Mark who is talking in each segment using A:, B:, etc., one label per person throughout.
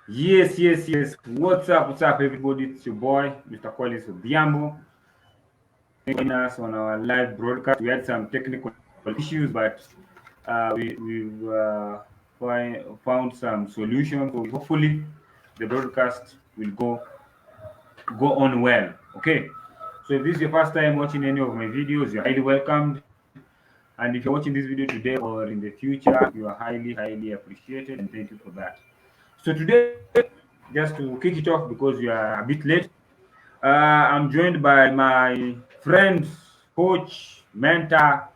A: Yes. What's up, everybody? It's your boy, Mr. Odhiambo. Joining us on our live broadcast. We had some technical issues, but we've found some solutions. So hopefully, the broadcast will go on well. Okay. So if this is your first time watching any of my videos, you're highly welcomed. And if you're watching this video today or in the future, you are highly appreciated, and thank you for that. So today, just to kick it off because we are a bit late, I'm joined by my friend, coach, mentor,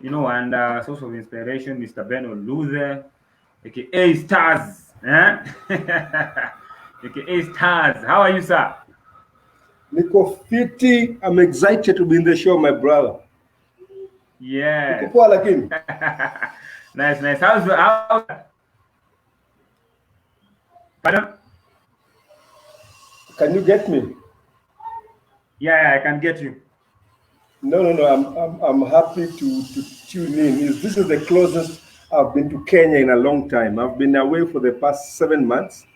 A: and source of inspiration, Mr. Ben Oluoch, aka StaZz, aka StaZz. How are you, sir?
B: Niko fiti. I'm excited to be in the show, my brother.
A: Yeah.
B: Niko poa lakini.
A: Nice. How's Pardon?
B: Can you get me?
A: Yeah, I can get you.
B: No. I'm happy to tune in. This is the closest I've been to Kenya in a long time. I've been away for the past 7 months,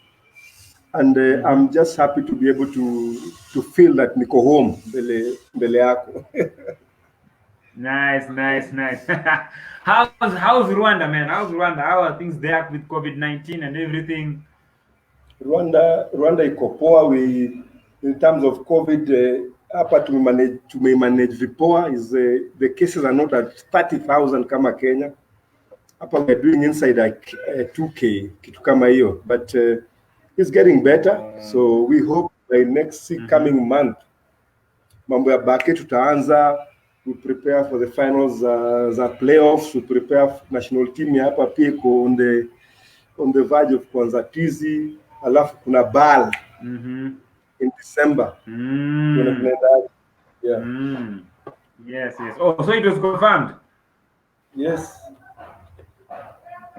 B: and I'm just happy to be able to feel that niko home mbele yako.
A: Nice. How's Rwanda, man? How's Rwanda? How are things there with COVID-19 and everything?
B: Rwanda iko poa. In terms of COVID, hapa tumemanage vipoa. Is the cases are not at 30,000 kama Kenya. Hapa we're doing inside like 2K kitu kama hiyo, but it's getting better. So we hope by next coming month mambo ya bake tutaanza. We prepare for the finals za playoffs. We prepare national team ya hapa pia iko on the verge of kuanza tizi, alafu kuna BAL in December.
A: Yeah. Yes. Oh, so it was confirmed.
B: Yes.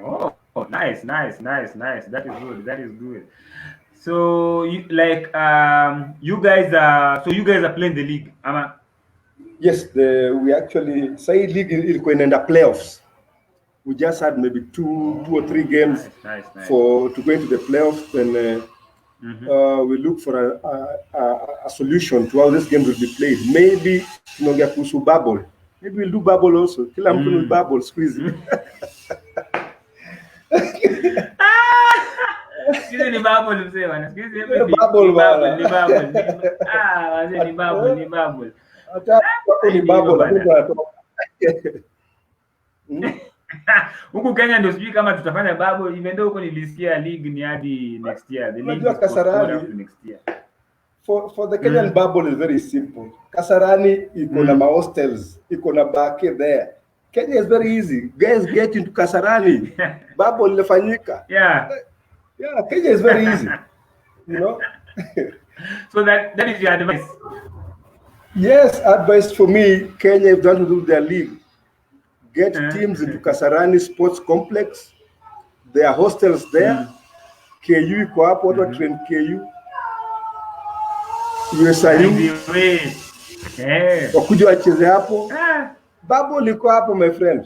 A: Oh, nice. That is good. So you guys are playing the league, ama?
B: Yes, we actually say league ilikuwa inaenda playoffs. We just had maybe two or three games
A: nice.
B: to go into the playoffs, and we look for a solution to how this game will be played. Maybe tunaongea kuhusu bubble. Maybe we'll do bubble also. Kila mtu will bubble squeeze.
A: Ni bubble mzee bwana.
B: Ni
A: bubble.
B: Hata ni bubble.
A: Huku Kenya ndio sijui kama tutafanya bubble, even though huko nilisikia league ni hadi next year. The league is
B: Kasarani
A: next year.
B: For the Kenyan bubble is very simple. Kasarani iko na hostels, iko na bake there. Kenya is very easy. Guys get into Kasarani. Bubble ilifanyika.
A: Yeah,
B: Kenya is very easy.
A: So that is your advice.
B: Yes, advice for me, Kenya, if they want to do their league, get teams into Kasarani Sports Complex. There are hostels there. KU iko hapo, watu train KU. USIU. Wakuja wacheze hapo. Bubble iko hapo, my friend.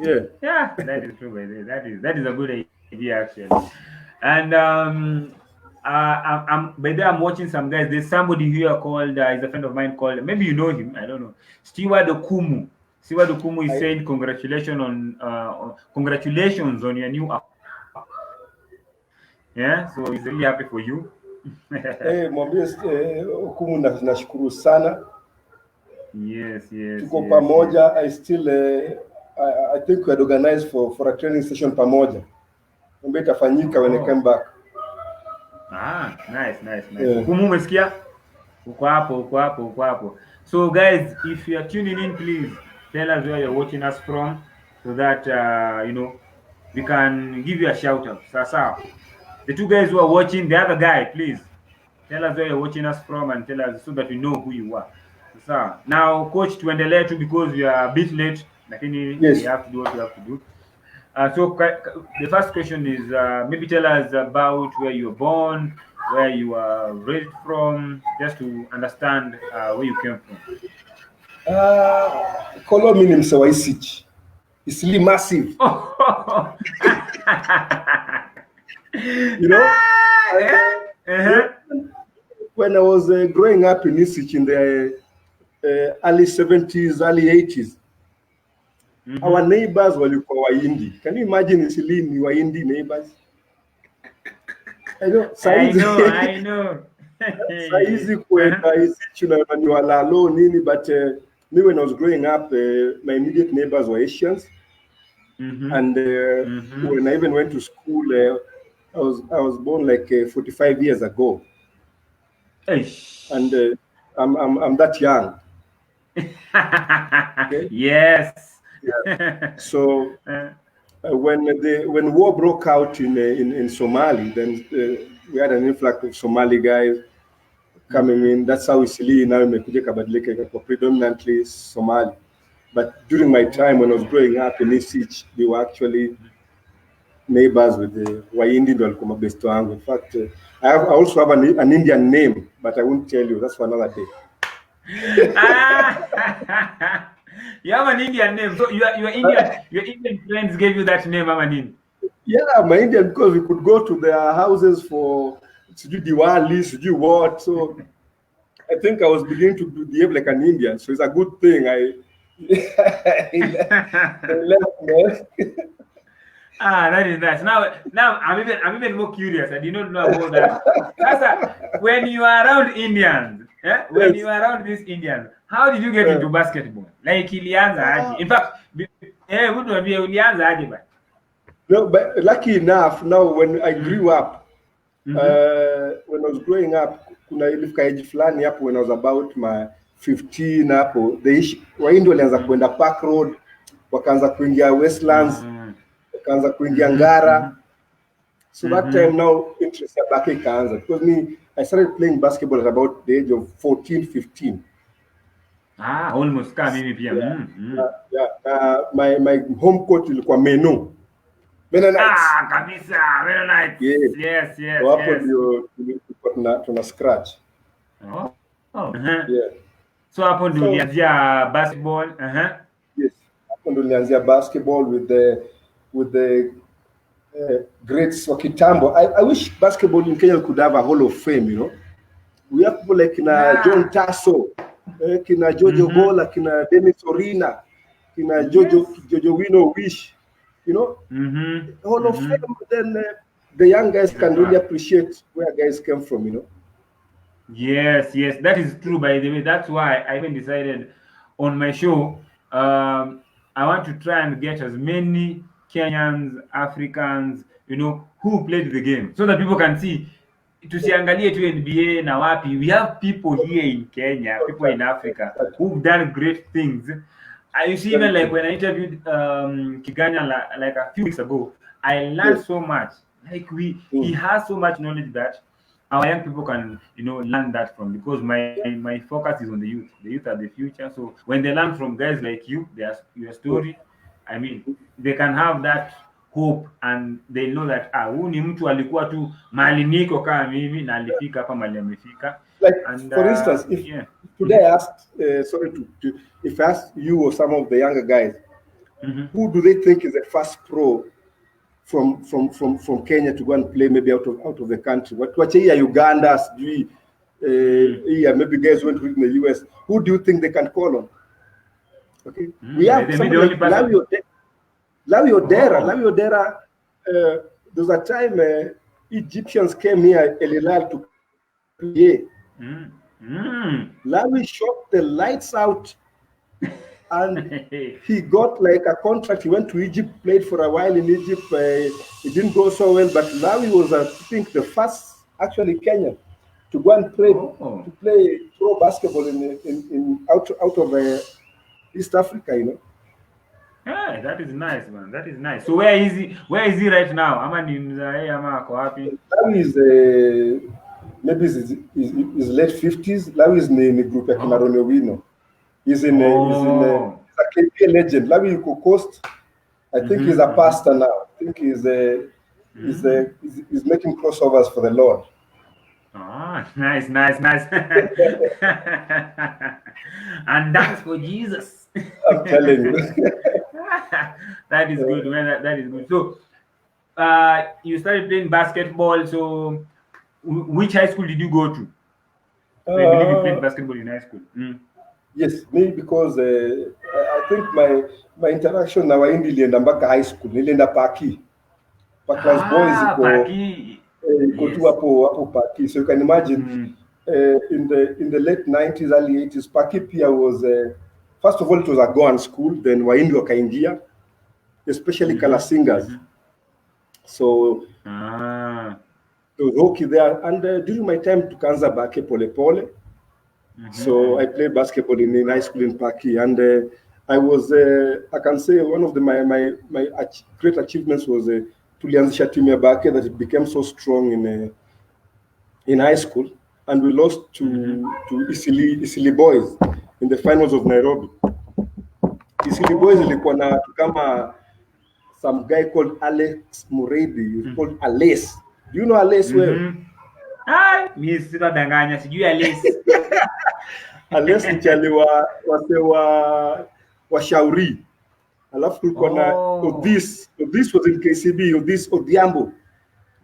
A: Yeah, that is true, by the way. That is a good idea actually. And I'm watching some guys. There's somebody here called is a friend of mine called, maybe you know him, I don't know, Steward Okumu. Steward Okumu is saying congratulations on your new app. Yeah, so he's really happy for you.
B: Mwambie Okumu nashukuru sana.
A: Yes.
B: Tuko pamoja. I think we had organized for a training session pamoja. Mwambie itafanyika when I come back.
A: Nice. Okumu umesikia? Uko hapo. So guys, if you are tuning in, please tell us where you're watching us from, so that we can give you a shout out. Sasa, the two guys who are watching, the other guy, please tell us where you're watching us from and tell us so that we know who you are. Sasa, now coach, tuendelee tu because we are a bit late. Lakini we have to do what we have to do. So the first question is maybe tell us about where you were born, where you are raised from, just to understand where you came from.
B: Kolo mimi msewa Isich. It's really massive. You know,
A: Uh-huh.
B: when I was growing up in Isich in the early 70s, early 80s, our neighbors walikuwa Wahindi. Can you imagine Isili ni Wahindi neighbors? I know,
A: I
B: saizi
A: know, I know.
B: saizi
A: Uh-huh.
B: kwenda Isich ni walalo nini, but me when I was growing up, my immediate neighbors were Asians. And when I even went to school, I was born like 45 years ago, and I'm that young. Okay?
A: Yes.
B: Yeah. So when war broke out in Somali, then we had an influx of Somali guys coming in. That's how Isili now imekuja kabadilika ikakuwa predominantly Somali. But during my time when I was growing up in Isich, we were actually neighbors with the Wahindi ndo walikuwa mabesto wangu. In fact, I also have an Indian name, but I won't tell you. That's for another day.
A: You have an Indian name. So your Indian friends gave you that name, Amanin.
B: Yeah, my Indian, because we could go to their houses for to do Diwali, to do what. So I think I was beginning to behave like an Indian. So it's a good thing I left, man.
A: That is nice. Now I'm even more curious. I did not know about that. Sasa, when you are around Indians, when you are around these Indians, how did you get into basketball? Like ilianza aje? In fact, ulianza aje ba?
B: No, but lucky enough, now when I grew up, when I was growing up, kuna ilifika age fulani hapo when I was about my 15 hapo, Wahindi walianza kuenda Park Road, wakaanza kuingia Westlands, wakaanza kuingia Ngara. So that time now interest ya bake ikaanza, because I started playing basketball at about the age of 14, 15.
A: Almost kama mimi pia.
B: My home coach ilikuwa Meno.
A: Kabisa, Mennonites. Yes.
B: So hapo ndio tuna scratch.
A: Yeah. So hapo ndio ulianzia basketball.
B: Yes. Hapo ndio nilianzia basketball with the greats wa kitambo. I wish basketball in Kenya could have a Hall of Fame, you know. We have people like John Tasso, kina Jojo Gola, kina Dennis Orina, kina Jojo Wino Wish, you know. Hall of Fame, then the young guys can really appreciate where guys came from, you know.
A: Yes, that is true, by the way. That's why I even decided on my show, I want to try and get as many Kenyans, Africans, you know, who played the game, so that people can see. Tusiangalie tu NBA na wapi. We have people here in Kenya, people in Africa who've done great things. You see, even like when I interviewed Kiganya like a few weeks ago, I learned so much. Like he has so much knowledge that our young people can, you know, learn that from, because my focus is on the youth. The youth are the future. So when they learn from guys like you, your story, I mean, they can have that hope, and they know that huyu ni mtu alikuwa tu mahali niko kama mimi na alifika hapa mahali amefika.
B: Like for instance, if today I asked, if I asked you or some of the younger guys, who do they think is the first pro from Kenya to go and play maybe out of the country? What Uganda, maybe guys went to in the US. Who do you think they can call on? Okay, we have somebody like Lawi Odera. There was a time Egyptians came here, Elilal, to play. Lawi shot the lights out, and he got like a contract. He went to Egypt, played for a while in Egypt. It didn't go so well, but Lawi was, I think, the first actually Kenyan to go and play to play pro basketball in out of East Africa, you know.
A: Yeah, that is nice, man. That is nice. So where is he right now? Ama ni mzae ama ako wapi?
B: Lawi is maybe his late 50s. Lawi is in the group ya kina Ronewino. He's a KPA legend. Lawi yuko Coast. I think he's a pastor now. I think he's making crossovers for the Lord.
A: Nice. And that's for Jesus.
B: I'm telling you.
A: That is good, man. That is good. So you started playing basketball. So, which high school did you go to? So I believe you played basketball in high school.
B: Yes, me because I think my interaction na waindi ilienda mpaka high school. Nilienda Paki. Patriots Boys iko tu hapo Paki. So you can imagine in the late 90s, early 80s, Paki pia was first of all it was a Goan school, then waindi wakaingia, especially Kalasingers. So there was hockey there, and during my time tukaanza bake pole pole. So I played basketball in high school in Paki, and I was I can say one of my great achievements was tulianzisha timu ya bake that it became so strong in high school, and we lost to Isili Boys in the finals of Nairobi. Isili Boys ilikuwa na kama some guy called Alex Muredi, he's called Ales. Do you know Ales well?
A: Mimi sitadanganya, sijui Ales.
B: Ales ni chali wa Shauri. Alafu kulikuwa na Odhiambo. This was in KCB, Odhiambo.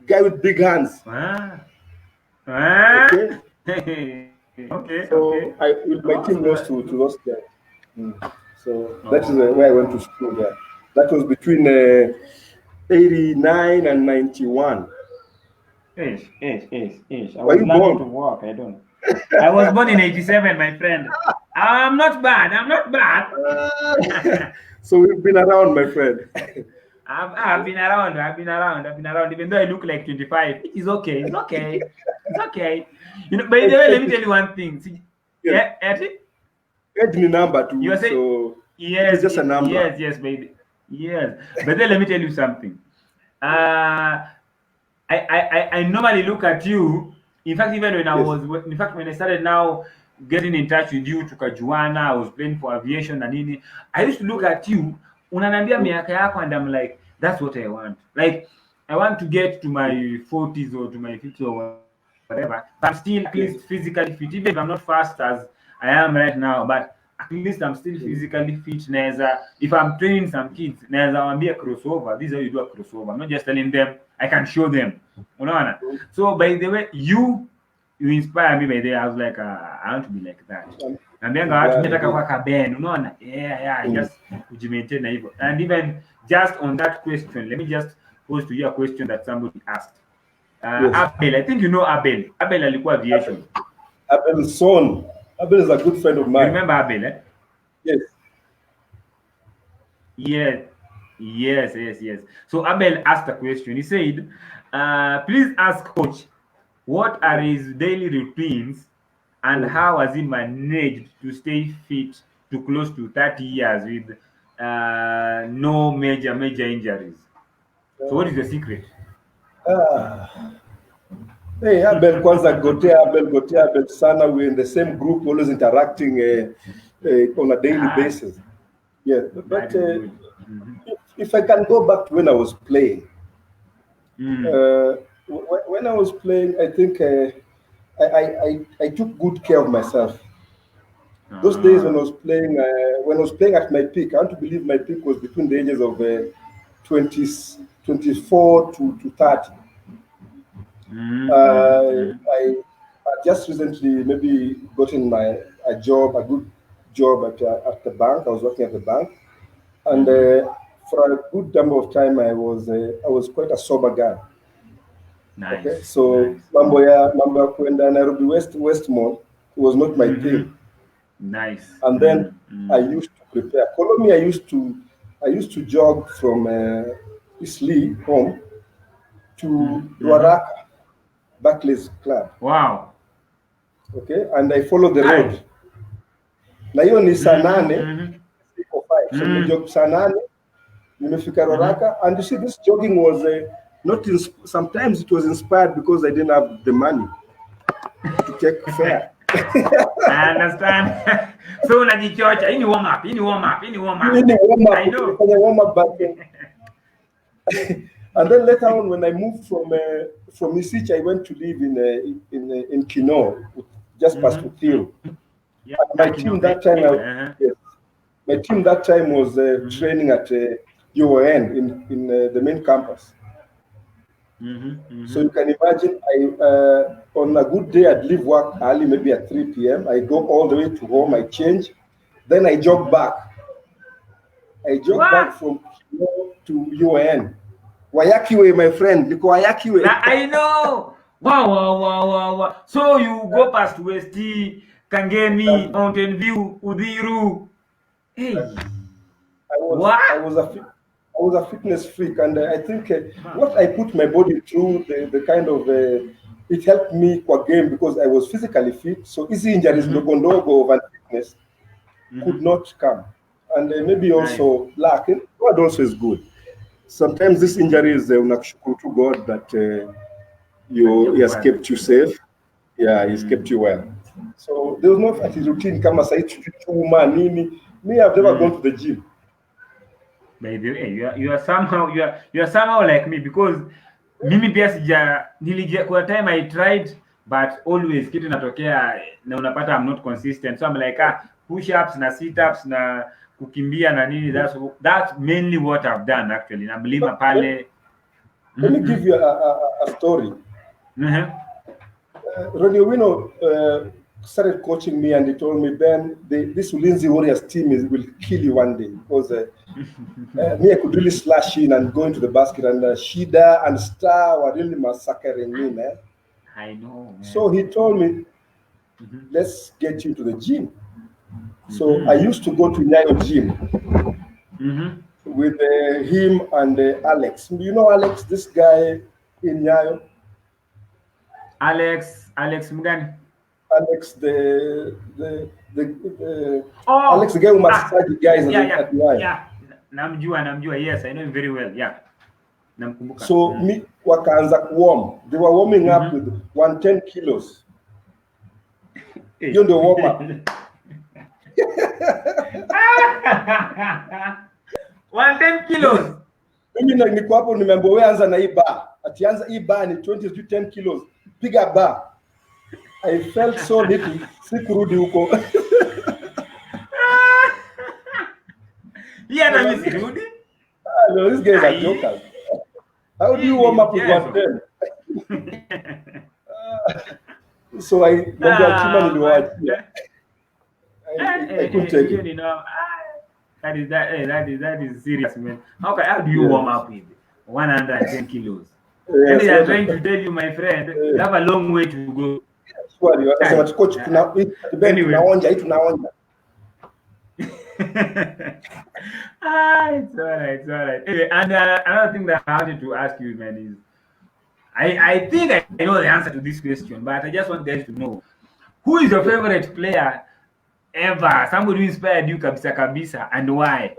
B: Guy with big hands.
A: Okay.
B: So my team lost to those guys. So that is where I went to school there. That was between 89 and 91.
A: I was learning to walk. I was born in 87, my friend. I'm not bad.
B: So we've been around, my friend.
A: I've been around. Even though I look like 25, it is okay. It's okay. You know, by the way, let me tell you one thing. See,
B: age ni number too.
A: You are saying,
B: so
A: yes,
B: it's just a number.
A: Yes, baby. Yes. But then let me tell you something. I normally look at you. In fact, even when when I started now getting in touch with you, tukajuana, I was playing for aviation and nini. I used to look at you, unaniambia miaka yako, and I'm like, that's what I want. Like, I want to get to my 40s or to my 50s or whatever. But I'm still at least physically fit, even if I'm not fast as I am right now, but at least I'm still physically fit. If I'm training some kids, I'll be a crossover. This is how you do a crossover. I'm not just telling them, I can show them. So by the way, you inspire me. By the way, I was like, I want to be like that. And then I want to make a Ben. Just maintain hivyo. And even just on that question, let me just pose to you a question that somebody asked. Abel, I think you know Abel. Abel alikuwa aviation.
B: Abel's son. Abel is a good friend of mine.
A: You remember Abel, eh? Yes. Yes. So Abel asked a question. He said, please ask coach, what are his daily routines and how has he managed to stay fit to close to 30 years with no major injuries? So what is the secret?
B: Hey, Abel kwanza gotea Abel sana. We're in the same group, always interacting on a daily basis. Yeah, but if I can go back to when I was playing, when I was playing, I think I took good care of myself. Those days when I was playing at my peak, I want to believe my peak was between the ages of 24 to 30. I just recently maybe gotten a good job at the bank. I was working at the bank, and for a good number of time I was quite a sober guy.
A: Nice.
B: Okay, so mambo ya kwenda Nairobi West Mall was not my thing.
A: Nice.
B: And then I used to prepare. Colombia, I used to jog from Isli home to Rwanda. Barclays Club.
A: Wow.
B: Okay, and I follow the road. Na hiyo ni saa 8 or 5. So we jog saa 8, nimefika Roraka, and you see this jogging was sometimes it was inspired because I didn't have the money to take fare.
A: I understand. So unajichocha, hii ni warm up. I know.
B: Warm up back then. And then later on, when I moved from Isich, I went to live in Kino, just past Uthiru. My team that time was training at UON in the main campus. So you can imagine, on a good day, I'd leave work early, maybe at 3 p.m. I go all the way to home, I change, then I jog back. I jog back from Kilo to UN. Wayakiwe, my friend. Wayakiwe.
A: I know. Wow. So you go past Westi, Kangemi, Mountain View, Udhiru. Hey.
B: I was a fitness freak, and I think what I put my body through, the kind of it helped me for game because I was physically fit. So easy injuries, ndogo of fitness could not come, and maybe also luck. God also is good. Sometimes these injuries, unashukuru to God that he has kept you safe. Yeah, he's kept you well. So there was no routine kama saituma nini. Me, I've never gone to the gym.
A: Baby, you are somehow like me because mimi pia kwa time I tried but always kitu natokea na unapata I'm not consistent, so I'm like push ups na sit ups na kukimbia na nini. That's mainly what I've done actually. Na mlima pale.
B: Let me give you a story. Ronnie Wino started coaching me, and he told me, Ben, this Ulinzi Warriors team will kill you one day because me, I could really slash in and go into the basket, and Shida and Star were really massacring me, man.
A: I know, man.
B: So he told me, let's get you to the gym. So I used to go to Nyayo gym with him and Alex. You know Alex, this guy in Nyayo?
A: Alex Mugani.
B: Alex, Alex, the guy who massage the guys at Nyayo.
A: Yeah. Namjua. Yes, I know him very well. Yeah. Namkumbuka.
B: So me wakaanza warm. They were warming up with 110 kilos. You know, warm up.
A: 110 kilos.
B: Mimi niko hapo nimeambiwa wewe anza na hii bar. Atianza hii bar ni 20 to 10 kilos. Piga bar. I felt so little. Sikurudi huko.
A: Yeah, na mimi sirudi.
B: No, these guys are jokers. How do you warm up with 110? So I couldn't take it.
A: You know, that is serious, man. How do you warm up with 110 kilos? And they are trying to tell you, my friend, you have a long way to go.
B: Coach, tunaonja.
A: It's all right. Anyway, and another thing that I wanted to ask you, man, is I think I know the answer to this question, but I just want guys to know, who is your favorite player ever? Somebody who inspired you kabisa, and why?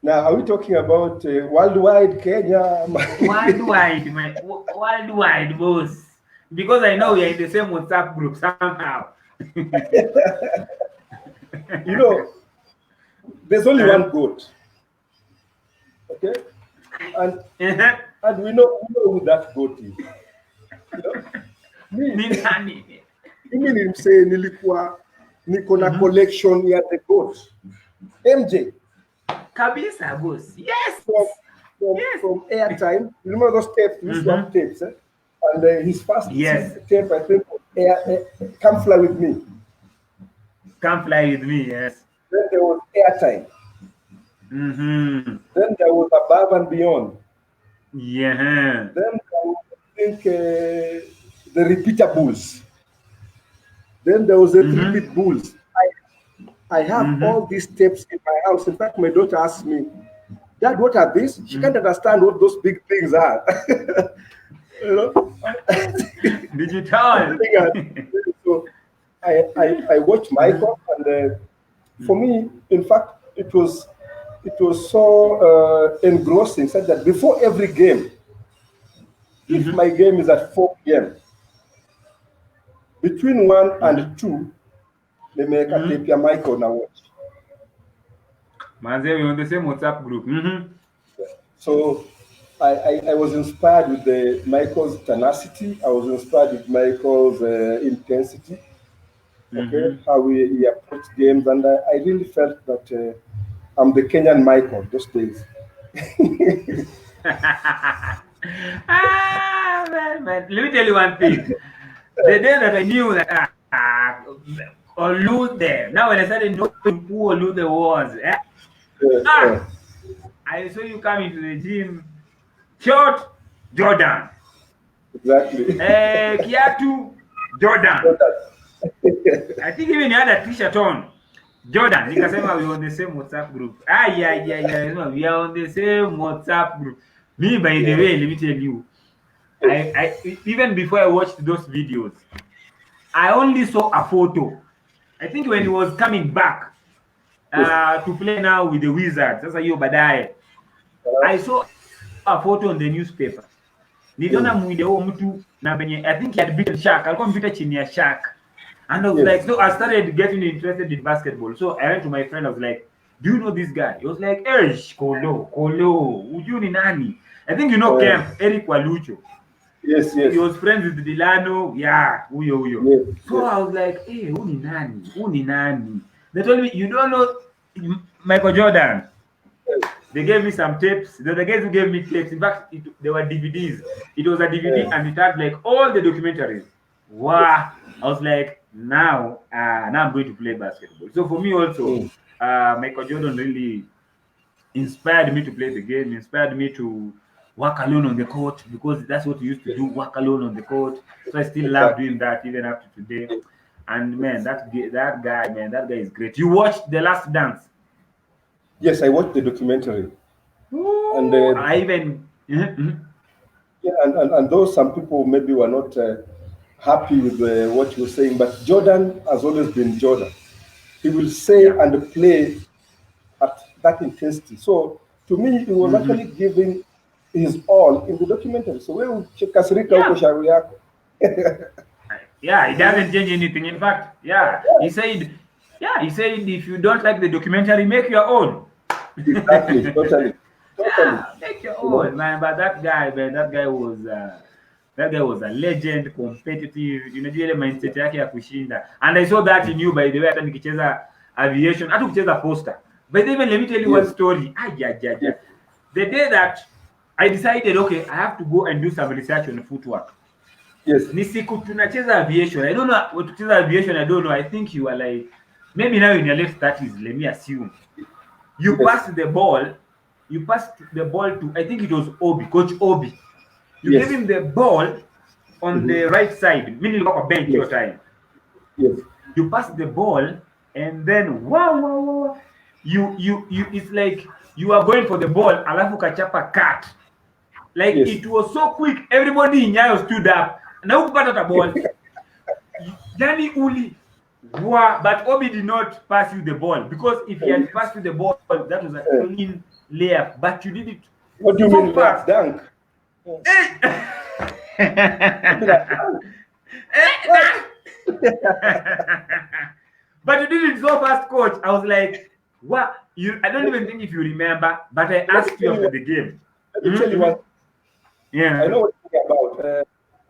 B: Now, are we talking about worldwide Kenya?
A: Worldwide, boss. Because I know we are in the same WhatsApp group somehow.
B: You know, there's only one GOAT. Okay? And we know who that GOAT is. You know? Mimi nimse niko na collection ya the GOAT. MJ.
A: Kabisa, boss. Yes.
B: From Airtime. You remember those tapes? We used to have tapes, eh? And his first tape, I think, Come Fly With Me.
A: Come Fly With Me, yes.
B: Then there was Airtime. Then there was Above and Beyond.
A: Yeah.
B: Then there was, I think, the Repeatables. Then there was the Repeat Bulls. I have all these tapes in my house. In fact, my daughter asked me, Dad, what are these? She can't understand what those big things are. You know?
A: Digital.
B: So I watched Michael, and for me, in fact, it was so engrossing, such that before every game, if my game is at 4 p.m., between 1 and 2, they make a tape of Michael and I watch.
A: Manze, we're on the same WhatsApp group.
B: So I was inspired with Michael's tenacity. I was inspired with Michael's intensity. Okay, how he approached games, and I really felt that I'm the Kenyan Michael those days.
A: Man. Let me tell you one thing. The day that I knew that Oludhe, now when I started knowing who Oludhe was,
B: Yeah.
A: I saw you come into the gym, short Jordan,
B: Exactly.
A: Kiatu Jordan. I think even you had a t-shirt on. Jordan, nikasema we are on the same WhatsApp group. Yeah. We are on the same WhatsApp group. Me, by the
B: Yeah.
A: way, let me tell you, I even before I watched those videos, I only saw a photo. I think when he was coming back
B: Yes.
A: to play now with the Wizards. Sasa hiyo baadaye. I saw a photo on the newspaper. Niliona mwili huo mtu na venye I think he had beaten Shaq. Alikuwa mpita chini ya Shaq. And I was like, so I started getting interested in basketball. So I went to my friend, I was like, do you know this guy? He was like, Kolo, ujui ni nani? I think you know Kemp, Eric Walucho.
B: Yes.
A: He was friends with Dilano. Yeah, huyo.
B: Yes.
A: So I was like, hey, who ni nani? They told me, you don't know Michael Jordan. They gave me some tapes. The guys who gave me tapes, in fact, they were DVDs. It was a DVD and it had like all the documentaries. Wow. I was like, now I'm going to play basketball. So for me also, Michael Jordan really inspired me to play the game, inspired me to work alone on the court, because that's what we used to do, work alone on the court. So I still love doing that even after today. And man, that guy is great. You watched The Last Dance?
B: Yes, I watched the documentary.
A: Ooh,
B: And
A: I even
B: yeah, and though some people maybe were not happy with what you were saying, but Jordan has always been Jordan. He will say and play at that intensity. So to me, he was actually giving his all in the documentary. So wewe kasirika huko shauri yako.
A: Yeah, it doesn't change anything. In fact, he said if you don't like the documentary, make your own.
B: Exactly, totally.
A: Yeah, make your own, man. But that guy was a legend, competitive. Unajua ile mindset yake ya kushinda. And I saw that in you, by the way, hata nikicheza aviation, hata kucheza poster. But even let me tell you one story. The day that I decided, okay, I have to go and do some research on footwork.
B: Yes.
A: Ni siku tunacheza aviation. I don't know what to cheza aviation. I don't know. I think you are like, maybe now in your late 30s, let me assume. You passed the ball. You passed the ball to, I think it was Obi, Coach Obi. You gave him the ball on the right side, meaning you bench your time.
B: Yes.
A: You passed the ball, and then wow. You it's like you are going for the ball, alafu kachapa cut. Like it was so quick, everybody in Nyayo stood up. Na ukupata the ball. Yani but Obi did not pass you the ball, because if he had passed you the ball, that was a clean layup. But you did it.
B: What do you mean fast? Dunk?
A: But you did it so fast, coach. I was like, what? I don't even think if you remember, but I asked you after the game.
B: Let me tell you what.
A: Yeah.
B: I know what you're talking about.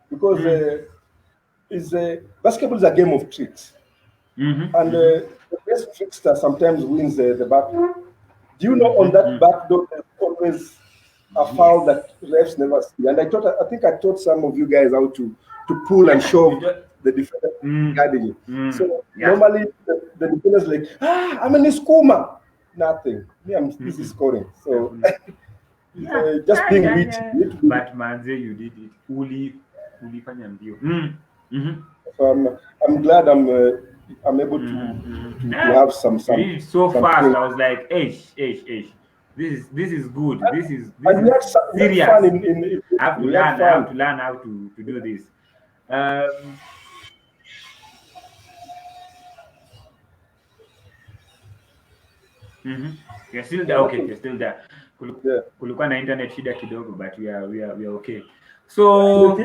B: Because basketball is a game of tricks. And the best trickster sometimes wins the battle. Do you know on that backdoor there's always a foul that refs never see? And I think I taught some of you guys how to pull and shove the defender guarding you. So normally the defender's like, I'm in this coma. Nothing. Me, I'm busy scoring. So just being witty.
A: But Manze, you did it. Ulifanya mbio.
B: So I'm glad I'm able to have some.
A: You did it so fast. I was like, This is good. This is serious. I have to learn how to do this. You're still there. Okay, you're still there. Kulikuwa na internet shida kidogo, but we are okay. So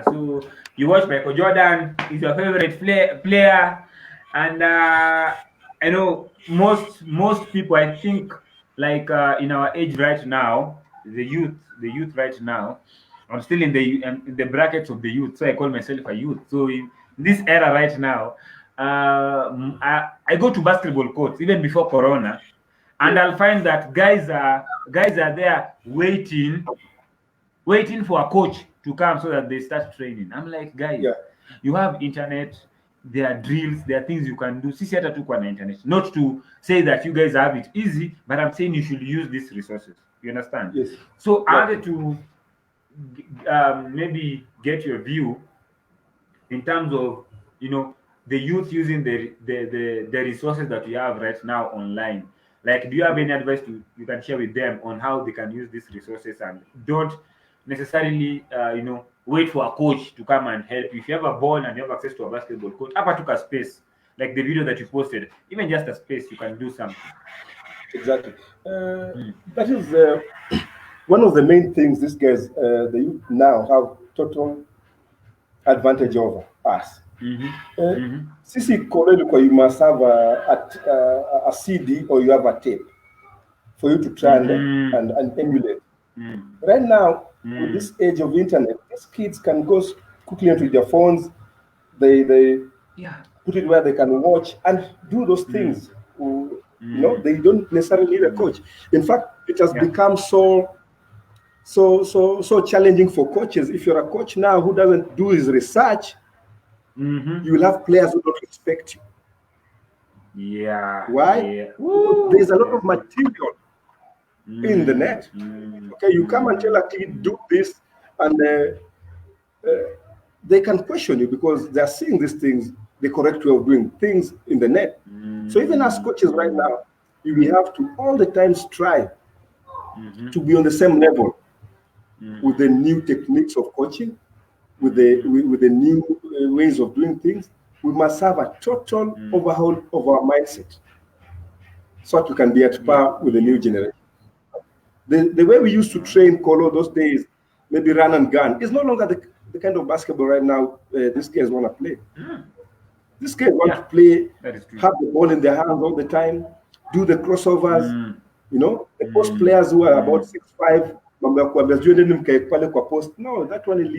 A: so you watch Michael Jordan is your favorite player, and I know most people, I think, like in our age right now, the youth right now, I'm still in the brackets of the youth, so I call myself a youth. So in this era right now, I go to basketball courts even before Corona. and I'll find that guys are there waiting for a coach to come so that they start training. I'm like, guys, you have internet, there are drills, there are things you can do. Sisi hata tuko na internet. Not to say that you guys have it easy, but I'm saying you should use these resources. You understand?
B: Yes.
A: So I wanted to maybe get your view in terms of, you know, the youth using the resources that we have right now online. Like, do you have any advice you can share with them on how they can use these resources and don't necessarily you know, wait for a coach to come and help you? If you have a ball and you have access to a basketball coach, hapa took a space, like the video that you posted, even just a space, you can do something.
B: Exactly. That is one of the main things these guys, the youth now have total advantage over us. Sisi Kolelu, you must have a CD or you have a tape for you to try and emulate. Right now, with this age of internet, these kids can go quickly into their phones. They put it where they can watch and do those things. You know, they don't necessarily need a coach. In fact, it has become so challenging for coaches. If you're a coach now who doesn't do his research, you will have players who don't respect you. Why? There's a lot of material in the net. Okay, you come and tell a kid do this, and they can question you because they are seeing these things, the correct way of doing things in the net. So even as coaches right now, we have to all the time strive to be on the same level with the new techniques of coaching, with the new ways of doing things. We must have a total overhaul of our mindset so that we can be at par with the new generation. The way we used to train Kolo those days, maybe run and gun, is no longer the kind of basketball right now these guys want to play. These guys want to play, have the ball in their hands all the time, do the crossovers. You know, the post players who are about 6'5", no, that one is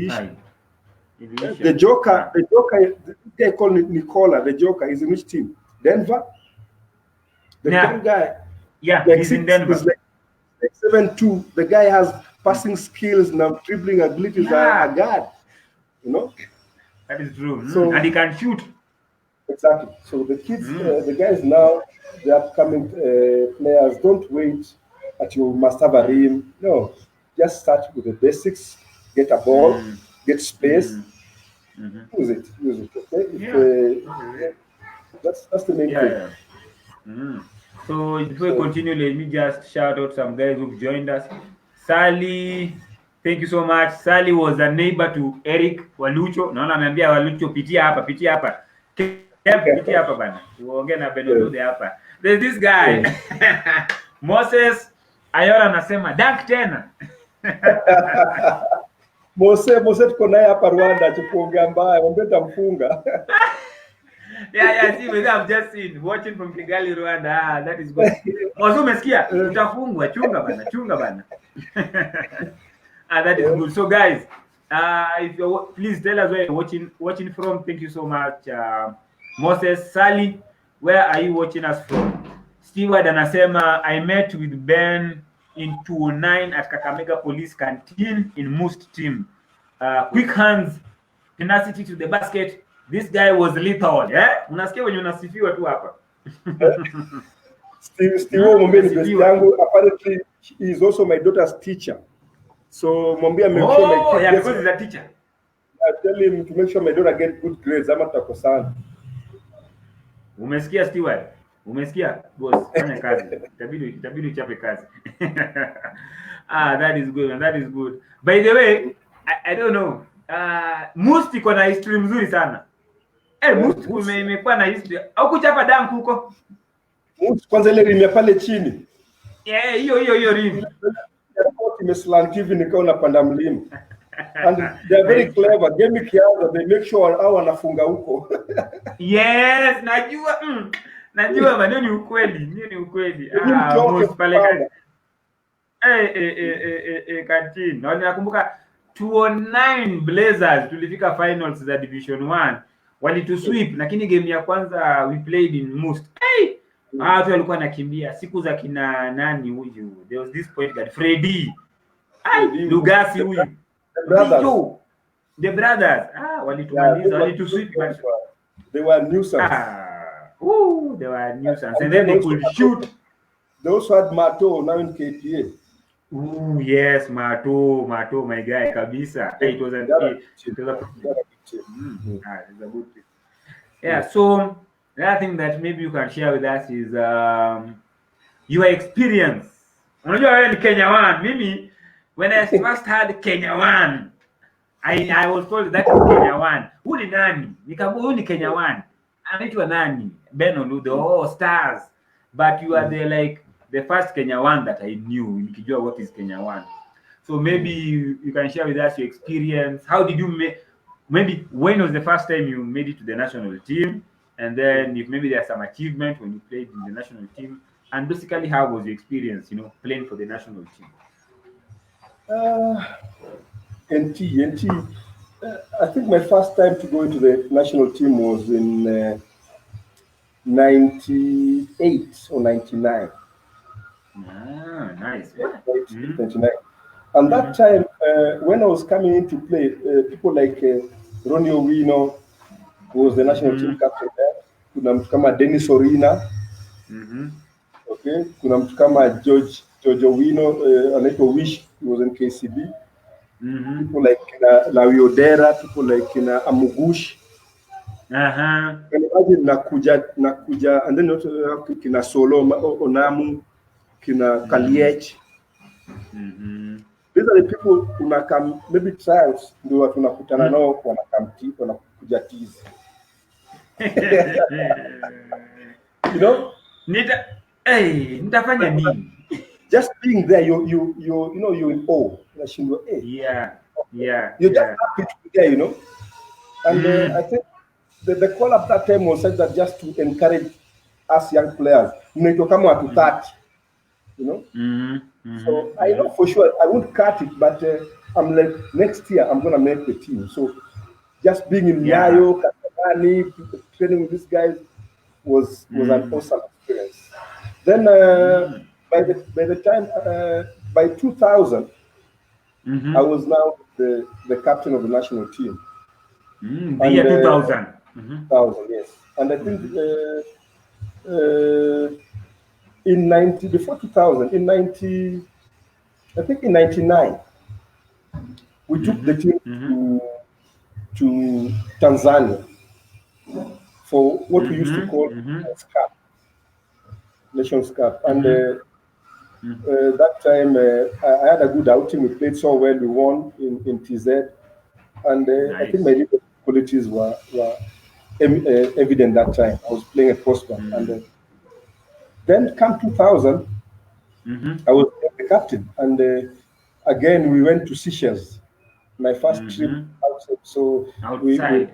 B: the Joker, the guy called Nicola, the Joker, is in which team? Denver? The guy,
A: he's in Denver.
B: Is like 7'2". The guy has passing skills and dribbling abilities a guard. You know?
A: That is true. So, and he can shoot.
B: Exactly. So the kids, the guys now, the upcoming players, don't wait that you must have a rim. No, just start with the basics. Get a ball, get space. Use it. Okay. That's the main thing.
A: So before we continue, let me just shout out some guys who've joined us. Sally, thank you so much. Sally was a neighbor to Eric Walucho. Naona ameambia Walucho, pitia hapa. Pitia hapa bana. Tuongee na Ben Oluoch hapa. There's this guy. Moses Ayora anasema dunk tena.
B: Mose tuko naye hapa Rwanda tukuongea mbaya, mwambie tamfunga.
A: See, I've just seen watching from Kigali, Rwanda. That is good. Mwazo umesikia? Utafungwa, chunga bana. That is good. So guys, if you please tell us where you're watching from. Thank you so much. Moses, Sally, where are you watching us from? Steward anasema I met with Ben in 2009 at Kakamega Police Canteen in Must team. Quick hands, tenacity to the basket. This guy was lethal, Unasikia wenye unasifiwa tu hapa.
B: Steve mwambie ni best yangu. Apparently he is also my daughter's teacher. So mwambie make sure my kid
A: because he's a teacher.
B: I tell him to make sure my daughter get good grades ama tutakosana.
A: Umesikia Steward? Umesikia? Boss, fanya kazi. Itabidi uchape kazi. That is good, and that is good. By the way, I don't know. Must iko na history mzuri sana. Must imekuwa na history. Au kuchapa dunk huko?
B: Must kwanza ile rim ya pale chini.
A: Hiyo rim.
B: Imeslant hivi nikao napanda mlima. And they are very clever. Game kianza they make sure hao wanafunga huko.
A: Yes, najua bana, ni ukweli. Must pale Canteen. Na nakumbuka 2009 Blazers tulifika finals za Division 1. Walitusweep, lakini game ya kwanza we played in Must. watu walikuwa nakimbia siku za kina nani huyu, there was this point guard Freddy, Lugasi huyu, the brothers walitumaliza, walitusweep, but
B: they were nuisance.
A: They were nuisance, and then they could shoot.
B: They also had Mato now in KPA.
A: Yes, Mato, my guy, kabisa. It was a good team. Yeah, so another thing that maybe you can share with us is your experience. Unajua wewe ni Kenya One. Mimi, when I first heard Kenya One, I was told that is Kenya One. Who ni nani? Nikaambia huyu ni Kenya One. Anaitwa nani? Ben Oluoch, StaZz. But you are the first Kenya One that I knew. Nikijua what is Kenya One. So maybe you can share with us your experience. How did you maybe when was the first time you made it to the national team? And then if maybe there's some achievement when you played in the national team. And basically, how was your experience, playing for the national team?
B: NT. I think my first time to go into the national team was in 98 or 99.
A: Nice.
B: 99. And that time, when I was coming in to play, people like Ronnie Owino, who was the national team captain there, kuna mtu kama Dennis Orina, okay, kuna mtu kama George Owino, anaitwa Wish, he was in KCB. People like Lawi Odera, people like Amugush. And imagine nakuja, and then also kina Solo Onamu, kina Kaliech. These are the people who come maybe trials ndio watu tunakutana nao wanakuja tease.
A: Nitafanya nini?
B: Just being there, you're in awe.
A: Yeah.
B: You're just happy to be there, And I think the call up that time was said that just to encourage us young players, kama watu 30, So I know for sure I won't cut it, but I'm like, next year I'm gonna make the team. So just being in Nyayo, Katamani, training with these guys was an awesome experience. Then by the time by 2000, I was now the captain of the national team.
A: The year 2000.
B: 2000, yes. And I think before 2000, I think in 99, we took the team to Tanzania for what we used to call Nations Cup. And that time, I had a good outing. We played so well. We won in TZ. And nice. I think my leadership qualities were evident that time. I was playing at Postbank. And then come 2000, I was the captain. And again, we went to Seychelles. My first trip outside. So outside.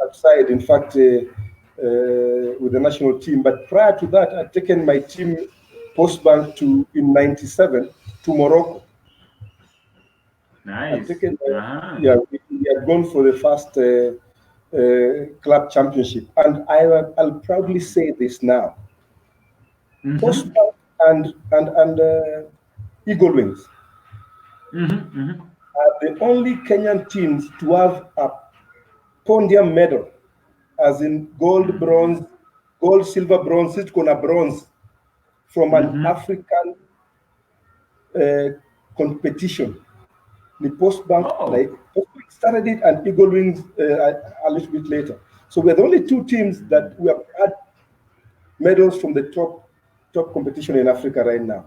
B: Outside, in fact, with the national team. But prior to that, I'd taken my team Postbank in 97 to Morocco.
A: Nice.
B: We had gone for the first club championship. And I'll proudly say this now. Postbank and Eagle Wings are the only Kenyan teams to have a podium medal, as in gold, bronze, gold, silver, bronze, bronze from an African competition. The Postbank, Postbank started it, and Eagle Wings a little bit later. So we're the only two teams that we have had medals from the top competition in Africa right now.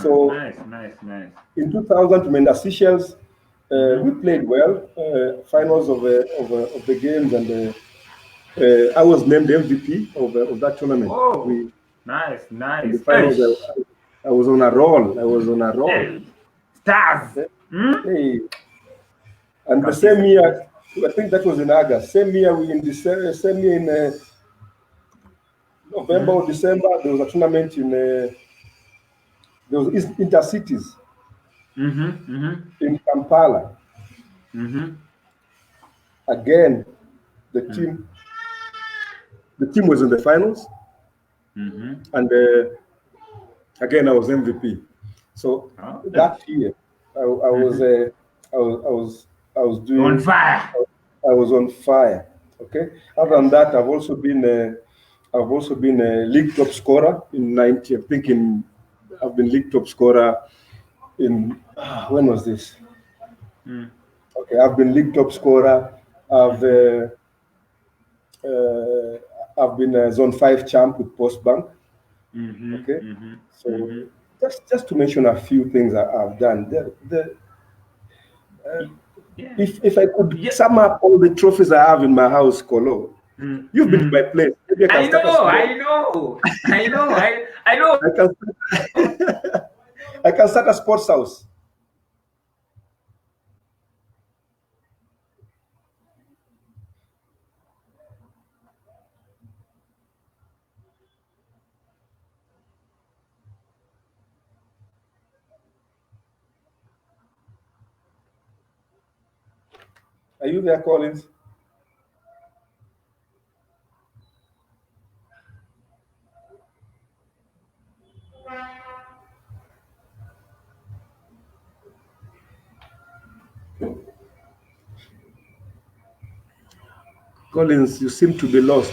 B: So
A: nice.
B: In 2000, we made Seychelles. We played well, finals of the games, and I was named MVP of that tournament.
A: Nice.
B: In the finals, I was on a roll.
A: StaZz.
B: Hey. And the same year, I think that was in August. Same year, in November or December, there was a tournament there was Intercities in Kampala. Again, the team was in the finals. And again, I was MVP. So that year, I was doing
A: on fire.
B: I was on fire. Okay. Other than that, I've also been a league top scorer in 90. I think I've been league top scorer in when was this? Okay, I've been league top scorer. I've been a zone 5 champ with Postbank. Okay, so just to mention a few things I've done. If I could sum up all the trophies I have in my house, Kolo, you've been to my place. Maybe
A: I know.
B: I can start a sports house. Are you there, Collins? Collins, you seem to be lost.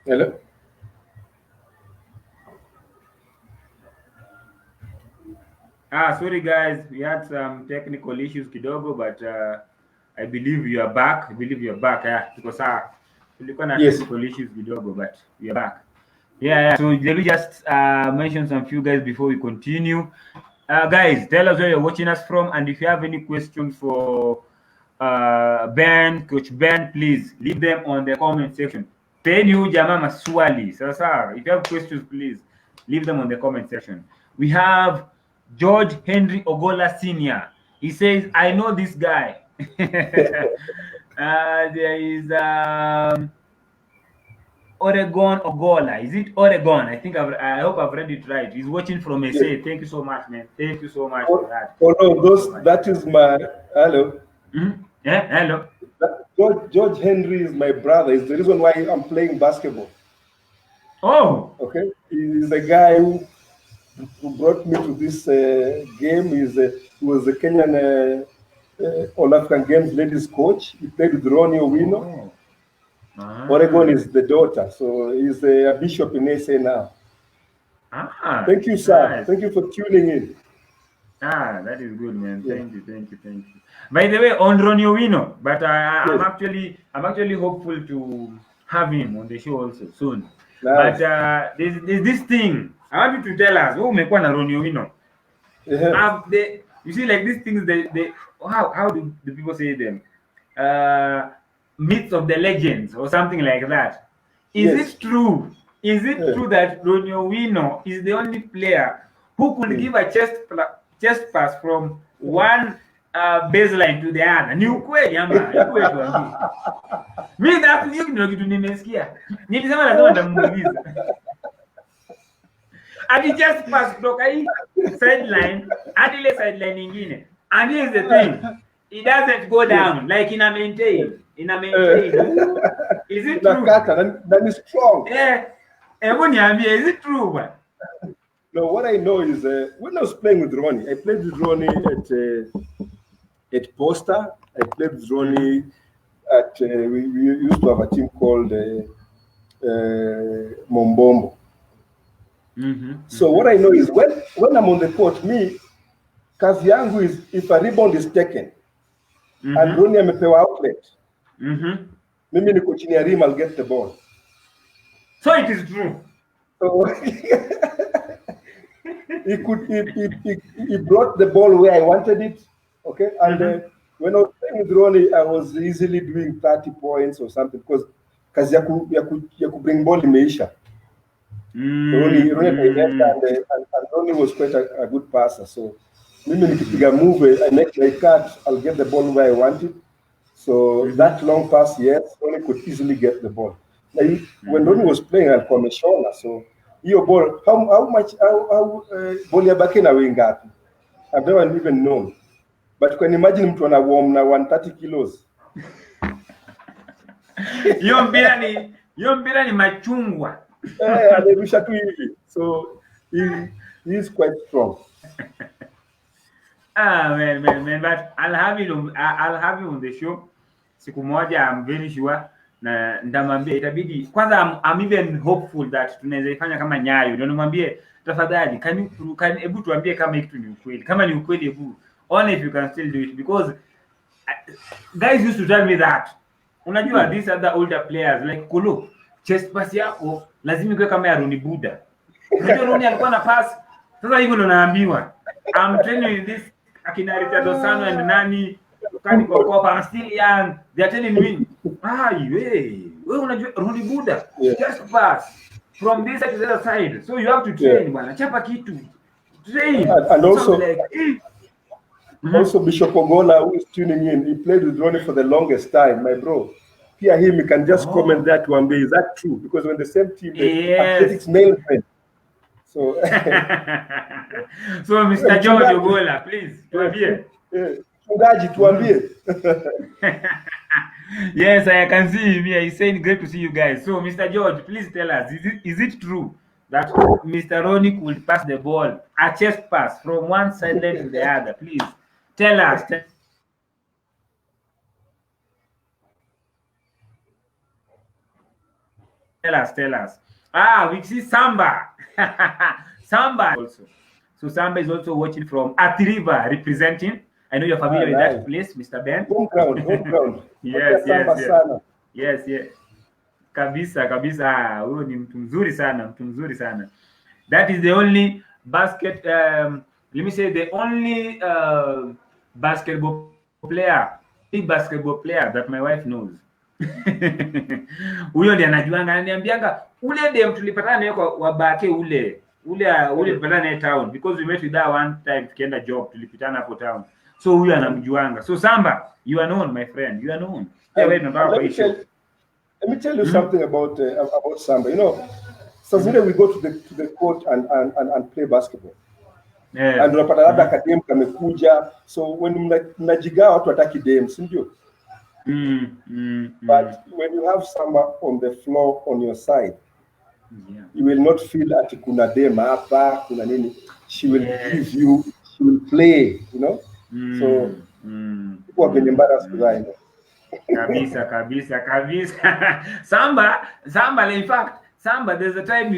B: Hello?
A: Sorry guys, we had some technical issues kidogo, but I believe you are back. Because tulikuwa na technical issues kidogo, but we are back. Yeah. So let me just mention some few guys before we continue. Guys, tell us where you're watching us from, and if you have any questions for Ben, Coach Ben, please leave them on the comment section. Jamaa maswali. Sasa, if you have questions, please leave them on the comment section. We have George Henry Ogola Sr. He says, I know this guy. There is Oregon Ogola. Is it Oregon? I hope I've read it right. He's watching from SA. Yes. Thank you so much, man. Thank you so much for that.
B: Oh no, that is my hello.
A: Yeah, hello.
B: George Henry is my brother. Is the reason why I'm playing basketball.
A: Oh.
B: Okay. He's the guy who brought me to this game. He was the Kenyan All African Games ladies coach. He played with Ronnie Owino. Oregon is the daughter, so he's a bishop in SA now. Thank you, sir. Nice. Thank you for tuning in.
A: That is good, man. Yeah. Thank you. By the way, on Ronnie Owino, but I'm actually hopeful to have him on the show also soon. Nice. But there's this thing I want you to tell us. Oh, umekuwa na Ronnie Owino. You see, like these things, they how do the people say them? Myths of the legends or something like that. Is it true? Is it true that Ronnie Owino is the only player who could give a chest pass from one baseline to the other? Ni ukweli ama? Mimi that hiyo ndio kitu nimesikia. Nilisema lazima nitamuuliza. Ati chest pass kutoka hii sideline hadi ile sideline nyingine. And here's the thing. It doesn't go down like in a maintain. Is it true?
B: That is strong.
A: Yeah. niambie, is it true bwana?
B: No, what I know is when I was playing with Ronnie, I played with Ronnie at Posta. I played with Ronnie at we used to have a team called Mombombo. So what I know is when I'm on the court, me kazi yangu is if a rebound is taken and Ronnie amepewa outlet, mimi niko chini ya rim, I'll get the ball.
A: So it is true.
B: So he brought the ball where I wanted it, okay? And when I was playing with Ronnie, I was easily doing 30 points or something because kazi ya bring ball imeisha. Ronnie and Ronnie was quite a good passer. So mimi nikipiga move, I make my cut, I'll get the ball where I want it. So that long pass, yes, Ronnie could easily get the ball. Now, when Ronnie was playing, alikuwa ameshona, so your ball, how much ball ya baki na weigh ngapi? I've never even known. But can imagine mtu ana warm na 130 kilos.
A: Hiyo mpira ni machungwa.
B: Amerusha tu hivi. So he is quite strong.
A: Man, but I'll have you on the show. Siku moja, I'm very sure. Na ndamwambia itabidi kwanza, I'm even hopeful that tunaweza ifanya kama Nyayo. Ndio nimwambie tafadhali, hebu tuambie kama hiki ni ukweli. Kama ni ukweli, hebu only if you can still do it, because guys used to tell me that unajua these other older players like Kolo, chest pass yako lazima iwe kama ya Ronnie Buda. Unajua Ronnie alikuwa na pass. Sasa hivyo ndo naambiwa I'm training with this akina Richard Osano and nani kani kwa I'm still young, they are telling me wewe unajua Ronnie Buda just pass from this side to the other side, so you have to train bwana, chapa kitu, train.
B: And also also Bishop Ogola, who is tuning in, he played with Ronnie for the longest time, my bro. Hear him, you can just comment that one day, is that true? Because when the same team, athletics male friend. So
A: so Mr. George Ogola, please tuambie.
B: Mchungaji tuambie.
A: Yes, I can see him here. He's saying great to see you guys. So Mr. George, please tell us, is it true that Mr. Ronnie could pass the ball, a chest pass from one sideline to the other? Please tell us. Tell us. We see Samba. Samba also. So Samba is also watching from Athi River, representing. I know you're familiar with that place, Mr. Ben.
B: Home ground.
A: Yes. Kabisa. Huyo ni mtu mzuri sana. That is the only let me say the only basketball player that my wife knows. Huyo ndiye anajuanga, ananiambianga ule dem tulipatana naye kwa wabake ule tulipatana naye town, because we met with her one time tukienda job, tulipitana hapo town. So huyo anamjuanga. So Samba, you are known, my friend. You are known.
B: Let me tell you something about Samba. You know, sometimes we go to the court and play basketball. Yeah. And unapata labda academy kamekuja. So when mnajigawa watu wataki games, ndio. But when you have Samba on the floor on your side, you will not feel ati kuna dem hapa, kuna nini. She will give you, she will play, you know. So people have been embarrassed right now. Kabisa.
A: Samba, in fact, Samba, there's a time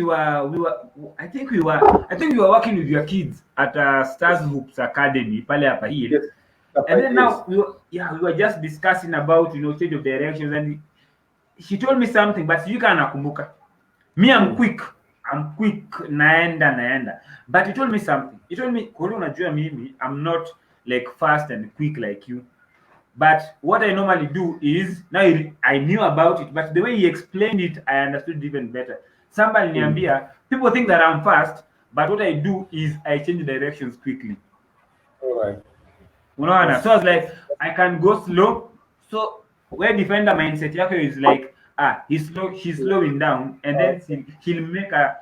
A: I think we were working with your kids at StaZz HoOpS AcADEmY pale hapa hii. Yes. And then now we were just discussing about, change of directions, and she told me something, but you can't nakumbuka. Me, I'm quick naenda. But he told me something. He told me, Kolo, unajua mimi, I'm not like fast and quick like you. But what I normally do is, now I knew about it, but the way he explained it, I understood it even better. Somebody niambia, people think that I'm fast, but what I do is I change directions quickly.
B: All right.
A: So I was like, I can go slow. So where defender mindset yako is like, he's slowing down, and then he'll make a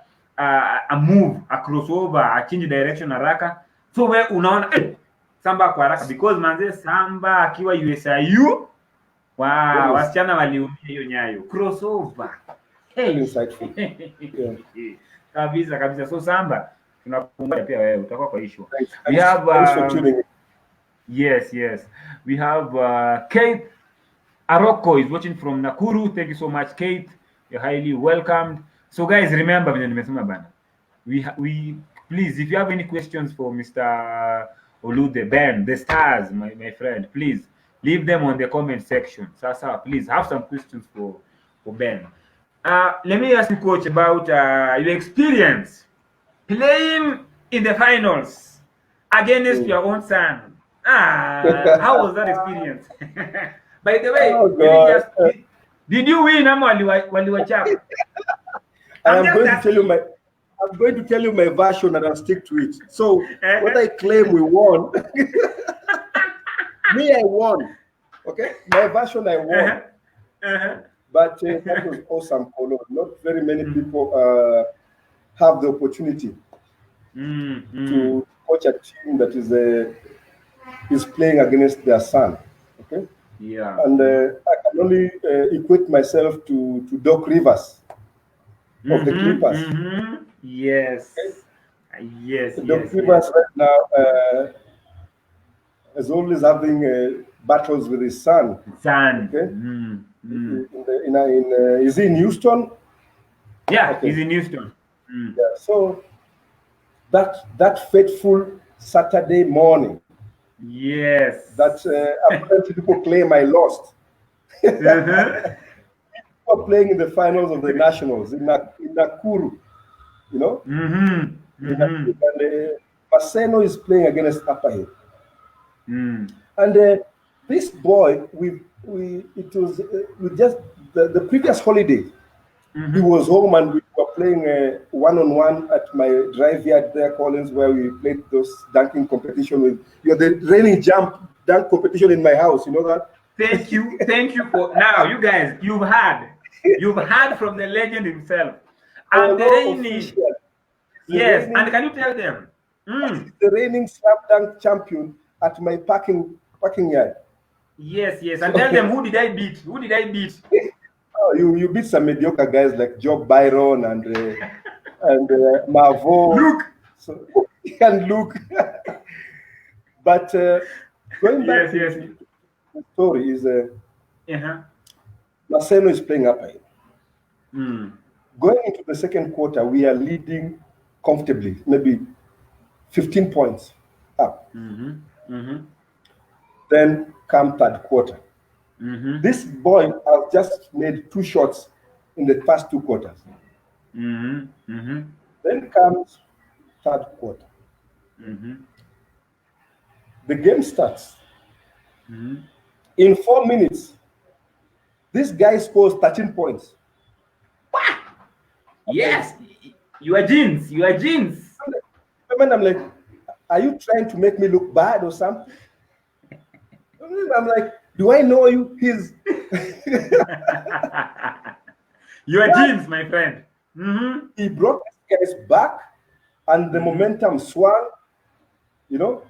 A: move, a crossover, a change direction haraka. So where unaona Samba kwa haraka, because manze Samba akiwa USIU, wasichana waliumia hiyo Nyayo crossover.
B: insightful. Yeah.
A: Kabisa. So Samba, tunakumbusha pia wewe utakuwa kwa issue. We
B: Thanks
A: have
B: for tuning in.
A: yes. We have Kate Aroko is watching from Nakuru. Thank you so much, Kate. You're highly welcomed. So guys, remember vile nimesema bana. We please, if you have any questions for Mr. Oludhe, Ben, the stars, my friend, please leave them on the comment section. Sasa, please have some questions for Ben. Let me ask you, coach, about your experience playing in the finals against your own son. How was that experience? By the way, did you win ama waliwachapa?
B: I'm going to tell you my version and I'll stick to it. So what I claim we won, me I won. Okay, my version I won. But that was awesome. Not very many people have the opportunity to coach a team that is playing against their son. Okay.
A: Yeah.
B: And I can only equate myself to Doc Rivers of the Clippers.
A: Yes. Okay. Yes.
B: Doc Rivers right now is always having battles with his son. Okay. Is he in Houston?
A: Yeah, okay. He's in Houston.
B: Yeah. So that fateful Saturday morning.
A: Yes.
B: That apparently people claim I lost. People playing in the finals of the Nationals in Nakuru, you know. And Maseno is playing against Upper Hill. And this boy, it was with just the previous holiday. He was home and we were playing one-on-one at my drive yard there, Collins, where we played those dunking competition with the raining jump dunk competition in my house. You know that?
A: Thank you for now, you guys. You've heard from the legend himself. And the reigning, yes. And can you tell them?
B: The reigning slam dunk champion at my parking yard.
A: Yes. And tell them who did I beat?
B: Oh, you beat some mediocre guys like Job Byron and Marvo.
A: Luke.
B: And Luke. But going back to the story is Maseno is playing up. Going into the second quarter, we are leading comfortably, maybe 15 points up. Then come third quarter. This boy has just made 2 shots in the first 2 quarters. Then comes third quarter. The game starts. In 4 minutes, this guy scores 13 points.
A: Yes, you are jeans.
B: And I'm like, are you trying to make me look bad or something? I'm like, do I know you? He's
A: you are jeans, my friend.
B: He brought these guys back, and the momentum swung, you know.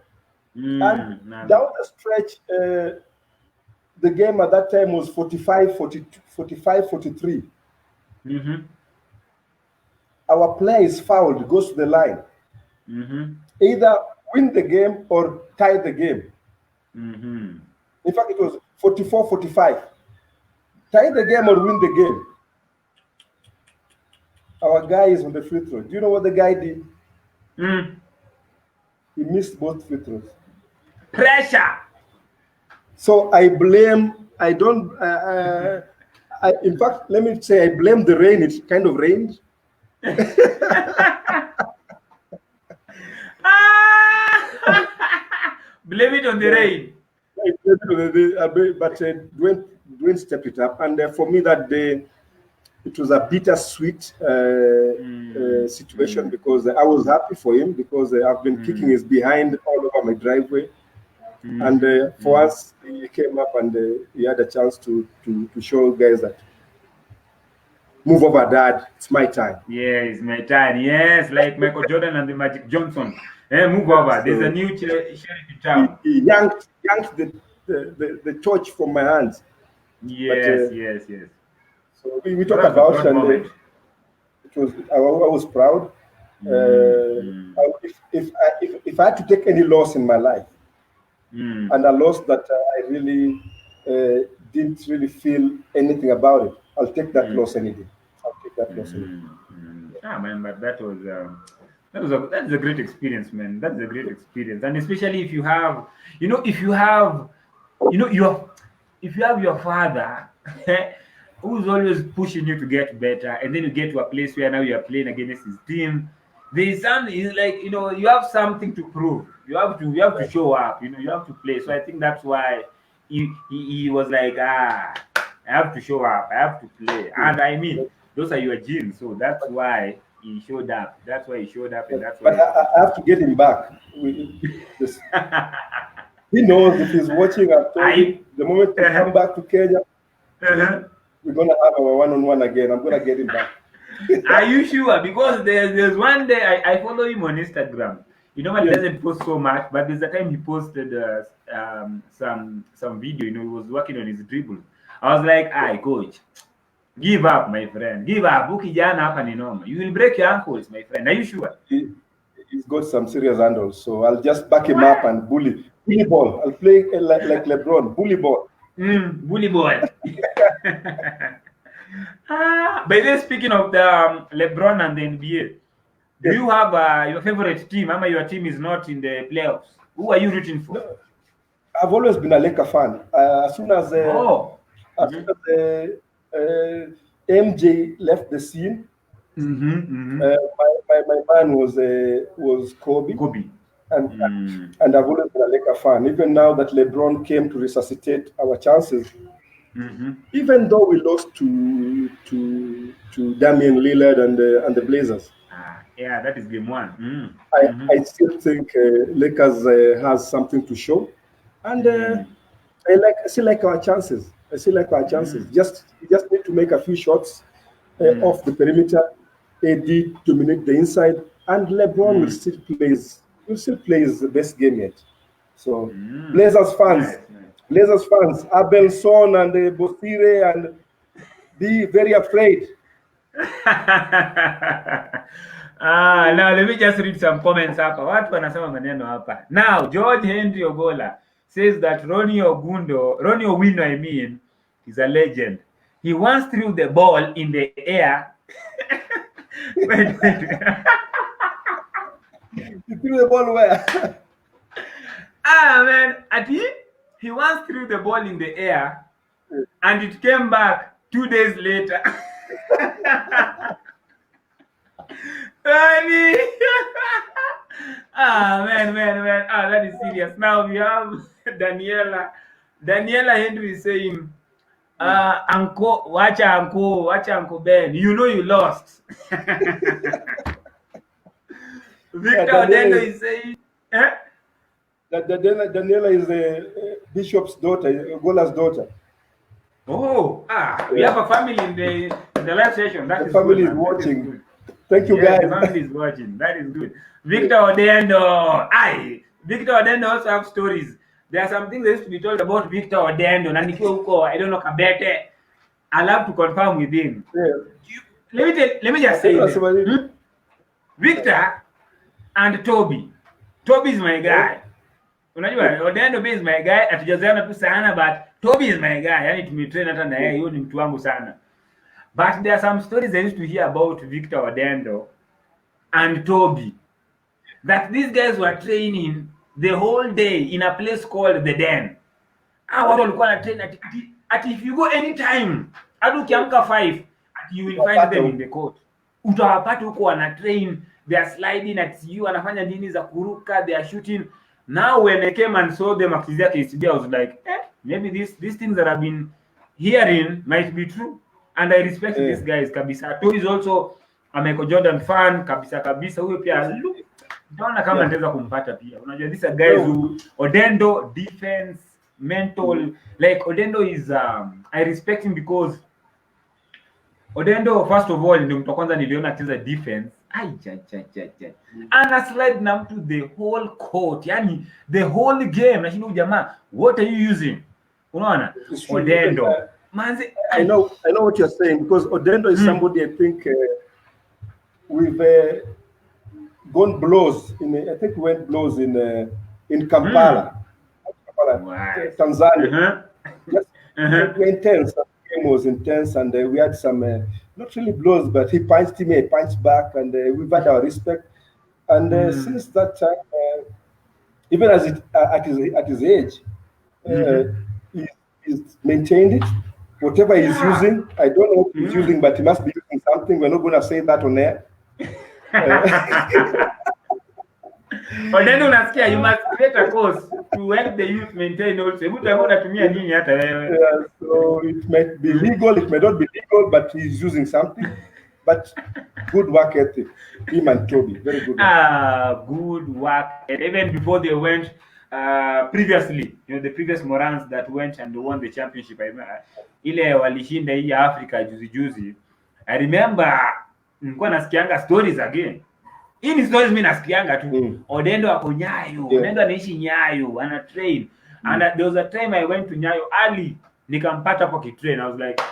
B: And down the stretch, the game at that time was 45-43. Our player is fouled, goes to the line. Either win the game or tie the game. In fact, it was 44-45. Tie the game or win the game. Our guy is on the free throw. Do you know what the guy did? He missed both free throws.
A: Pressure.
B: So I blame. In fact, let me say I blame the rain. It kind of rained.
A: Blame it on the rain.
B: But Dwayne stepped it up, and for me that day, it was a bittersweet situation because I was happy for him because I've been kicking his behind all over my driveway, and for us, he came up and he had a chance to show guys that move over, Dad. It's my time.
A: Yeah, it's my time. Yes, like Michael Jordan and the Magic Johnson. Move over. There's a new sheriff in town.
B: He yanked the torch from my hands.
A: Yes.
B: So we talk about and I was proud. If I had to take any loss in my life, and a loss that I really didn't really feel anything about it, I'll take that loss any day. I'll take that loss any day.
A: Ah, man, but that's a great experience, man. That's a great experience, and especially if you have, if you have your father who's always pushing you to get better, and then you get to a place where now you are playing against his team. There's something, it's like, you have something to prove. You have to show up. You have to play. So I think that's why he was like, I have to show up. I have to play. And I mean, those are your genes. So that's why he showed up. That's why he showed up, and that's why.
B: But I have to get him back. He knows if he's watching. The moment we come back to Kenya, we're gonna have our one-on-one again. I'm gonna get him back.
A: Are you sure? Because there's one day I follow him on Instagram. He normally doesn't post so much, but there's a time he posted some video. He was working on his dribble. I was like, coach, give up, my friend. Give up. You will break your ankles, my friend. Are you sure?
B: He's got some serious handles, so I'll just back him up and bully ball. I'll play like LeBron, bully ball.
A: Bully ball. By then, speaking of the LeBron and the NBA, do you have your favorite team? Your team is not in the playoffs. Who are you rooting for?
B: No, I've always been a Laker fan. As soon as MJ left the scene, my man was Kobe. And I've always been a Laker fan. Even now that LeBron came to resuscitate our chances, even though we lost to Damian Lillard and the Blazers.
A: Yeah, that is game one.
B: I still think Lakers has something to show, and I still like our chances. Just need to make a few shots off the perimeter. AD dominate the inside, and LeBron will still plays the best game yet. So Blazers fans, Abel Son and Bosire, and be very afraid.
A: Now let me just read some comments hapa. Watu wanasema maneno hapa. Now George Henry Ogola says that Ronnie Owino, is a legend. He once threw the ball in the air. Wait.
B: You threw the ball where?
A: Man, he once threw the ball in the air and it came back 2 days later. Man. That is serious. Now we have Daniela Henry saying, watch Uncle Ben. You know you lost. Victor Odhiambo is saying,
B: Daniela is Bishop's daughter, Gola's daughter.
A: We have a family in the live session.
B: The family is watching. Thank you, guys.
A: The family is watching. That is good. Victor Odhiambo. Victor Odhiambo also have stories. There are some things that used to be told about Victor Odhiambo. I don't know Kabete. I'll have to confirm with him. Let me just say this. Victor and Toby. Toby is my guy. Odhiambo is my guy. Atujazana tu sana, but Toby is my guy. Yani tumetrain hata na yeye, huyo ni mtu wangu sana. But there are some stories I used to hear about Victor Odhiambo and Toby, that these guys were training the whole day in a place called the Den. Watu walikuwa na train at if you go anytime, hadi ukiamka 5, you will find them in the court. Utawapata huko wana train, they are sliding at you, wanafanya nini za kuruka, they are shooting. Now when I came and saw them akizia KCB, I was like, maybe these things that I've been hearing might be true. And I respect these guys kabisa. Toby is also a Michael Jordan fan kabisa. Huyo pia naona kama nataweza kumpata pia. Unajua these are guys who Odhiambo defense, mental, like Odhiambo is I respect him because Odhiambo first of all ndio mtu kwanza niliona akicheza defense. Ana slide na mtu the whole court, yani the whole game. Nashinda jamaa, what are you using? Unaona? Odhiambo.
B: I know what you're saying, because Odhiambo is somebody I think we've gone blows I think we went blows in Kampala,
A: Right.
B: Tanzania. Yes, we're intense. The game was intense, and we had some not really blows, but he punched him, he punched back, and we've had our respect. And since that time, even at his age, he's maintained it. Whatever he's using, I don't know what he's using, but he must be using something. We're not going to say that on air.
A: But then unasikia, you must create a course to help the youth maintain also. Hebu tuambie unatumia nini hata wewe.
B: Yeah, so it might be legal, it may not be legal, but he's using something. But good work ethic, him and Toby, very good work.
A: Good work. And even before they went, previously, the previous Morans that went and won the championship, ile walishinda hii ya Africa juzi. I remember nilikuwa nasikianga stories again. Hii ni stories mimi nasikianga tu. Odendo ako Nyayo, Odendo anaishi Nyayo, ana train. And there was a time I went to Nyayo early, nikampata kwa kitrain. I was like,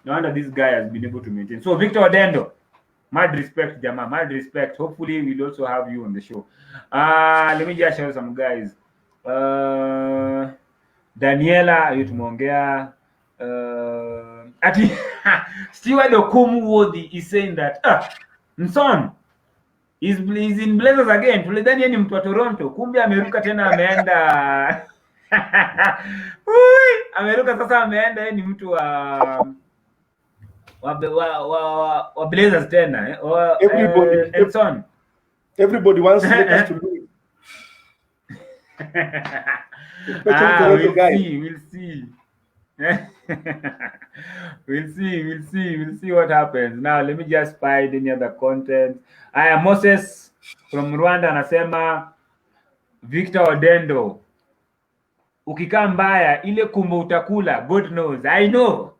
A: no wonder this guy has been able to maintain. So Victor Odendo, mad respect, Jama, mad respect. Hopefully we'll also have you on the show. Let me just show some guys. Daniela, you tumeongea. Ati Steward Okumwodi is saying that Nson is in Blazers again. Tulidhani ni mtu wa Toronto, kumbe ameruka tena, ameenda ameruka sasa, ameenda ni mtu wa Blazers tena.
B: Everybody wants Lakers to lose.
A: We'll see. We'll see what happens. Now let me just find any other content. Moses from Rwanda anasema Victor Odendo, ukikaa mbaya ile kumbo utakula, God knows. I know.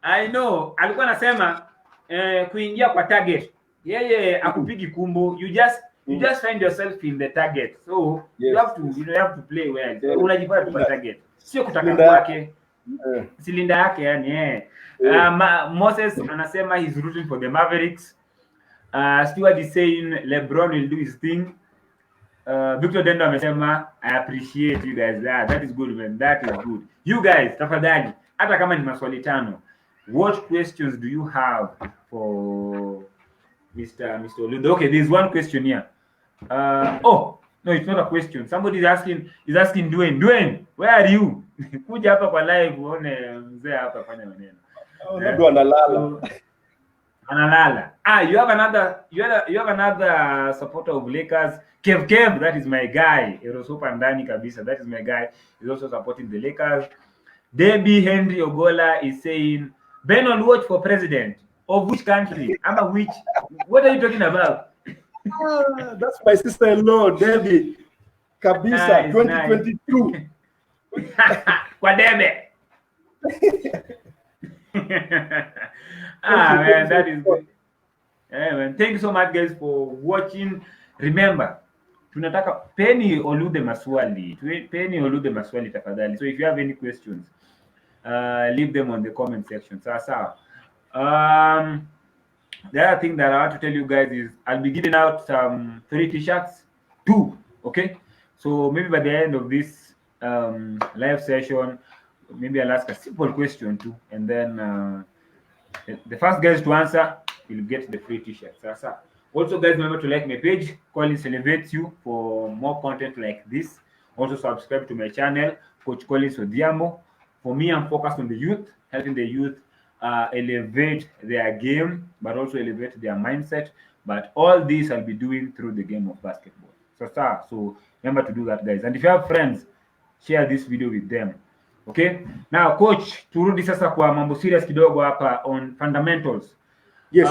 A: I know. Alikuwa anasema kuingia kwa target. Yeye akupigi kumbo, you just find yourself in the target. So you have to play well. Unajipata kwa target. Sio kutaka kwake. Silinda yake yani Moses anasema he's rooting for the Mavericks. Steward is saying LeBron will do his thing. Victor Dendo amesema I appreciate you guys. That is good, man. That is good. You guys, tafadhali, hata kama ni maswali 5, what questions do you have for Mr. Oludhe? Okay, there's one question here. No, it's not a question. Somebody is asking Dwayne, where are you? Kuja hapa kwa live uone mzee hapa fanya maneno.
B: Ndio analala.
A: Analala. You have another supporter of Lakers, Kev, that is my guy. Erosopa ndani kabisa. That is my guy. He's also supporting the Lakers. Debbie Henry Ogola is saying Ben Oluoch for president of which country? What are you talking about?
B: That's my sister-in-law, Debbie. Kabisa, 2022.
A: Kwa Debe. Man, that is good. Man, thank you so much, guys, for watching. Remember, tunataka Penny Oludhe maswali. Penny Oludhe maswali tafadhali. So if you have any questions, leave them on the comment section. Sawa. The other thing that I want to tell you guys is I'll be giving out some 3 t-shirts, 2, okay? So maybe by the end of this live session, maybe I'll ask a simple question too, and then the first guys to answer will get the free t-shirts. Also, guys, remember to like my page, Collins Elevates You, for more content like this. Also, subscribe to my channel, Coach Collins Odhiambo. For me, I'm focused on the youth, helping the youth elevate their game, but also elevate their mindset. But all this I'll be doing through the game of basketball. So remember to do that, guys. And if you have friends, share this video with them. Okay? Now, coach, turudi sasa kwa mambo serious kidogo hapa on fundamentals.
B: Yes.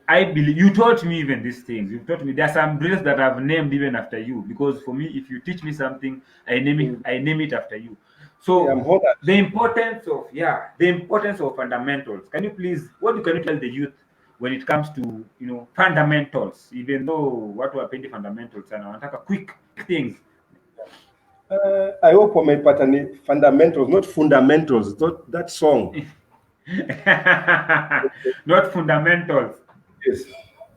A: I believe you taught me even these things. You taught me there are some drills that I've named even after you, because for me, if you teach me something, I name it after you. So the importance of fundamentals. Can you tell the youth when it comes to fundamentals? Even though what we're paying fundamentals and I want quick things.
B: I hope for my pattern fundamentals, not fundamentals. That song.
A: Not fundamentals.
B: Yes,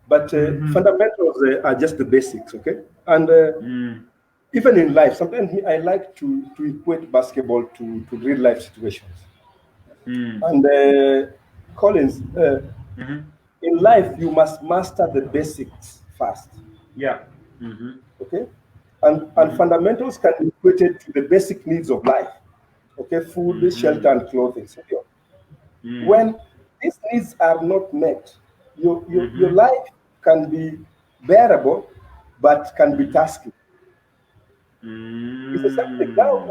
B: but fundamentals are just the basics, okay? And even in life, sometimes I like to equate basketball to real life situations. And Collins, in life, you must master the basics first,
A: Yeah.
B: okay? And fundamentals can be equated to the basic needs of life, okay? Food, shelter, and clothing. So, when these needs are not met, your life can be bearable, but can be tasky. It's the same thing. Now,